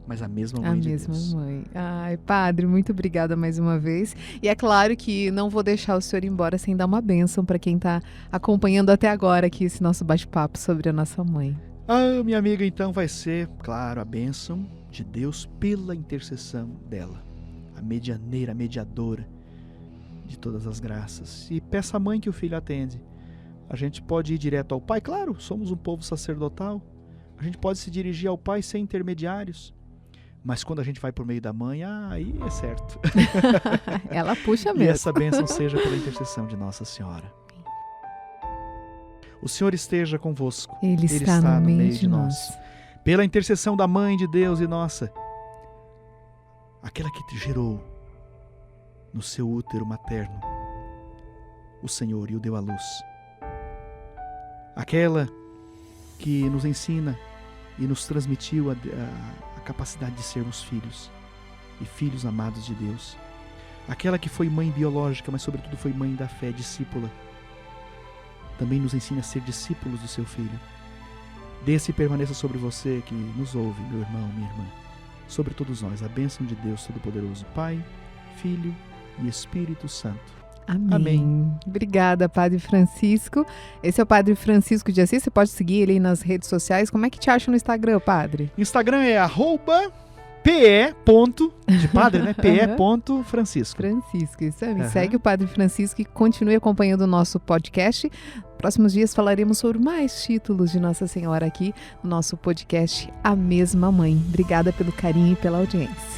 Speaker 3: Mas a mesma mãe de Deus. A mesma
Speaker 2: mãe. Ai, Padre, muito obrigada mais uma vez. E é claro que não vou deixar o senhor ir embora sem dar uma bênção para quem está acompanhando até agora aqui esse nosso bate-papo sobre a nossa mãe.
Speaker 3: Minha amiga, então vai ser, claro, a bênção de Deus pela intercessão dela. A medianeira, a mediadora de todas as graças. E peça à mãe que o filho atende. A gente pode ir direto ao Pai, claro, somos um povo sacerdotal. A gente pode se dirigir ao Pai sem intermediários. Mas quando a gente vai por meio da mãe, aí é certo.
Speaker 2: Ela puxa mesmo.
Speaker 3: E essa bênção seja pela intercessão de Nossa Senhora. O Senhor esteja convosco.
Speaker 2: Ele está no meio de nós.
Speaker 3: Pela intercessão da Mãe de Deus e nossa, aquela que te gerou no seu útero materno, o Senhor, e o deu à luz. Aquela que nos ensina e nos transmitiu a capacidade de sermos filhos e filhos amados de Deus. Aquela que foi mãe biológica, mas sobretudo foi mãe da fé, discípula. Também nos ensina a ser discípulos do seu Filho. Desça e permaneça sobre você que nos ouve, meu irmão, minha irmã. Sobre todos nós, a bênção de Deus Todo-Poderoso, Pai, Filho e Espírito Santo.
Speaker 2: Amém. Obrigada, Padre Francisco. Esse é o Padre Francisco de Assis. Você pode seguir ele aí nas redes sociais. Como é que te acha no Instagram, Padre?
Speaker 3: Instagram é @pe. de padre, né? pe.francisco.
Speaker 2: Francisco, isso aí. Segue o Padre Francisco e continue acompanhando o nosso podcast. Próximos dias falaremos sobre mais títulos de Nossa Senhora aqui no nosso podcast A Mesma Mãe. Obrigada pelo carinho e pela audiência.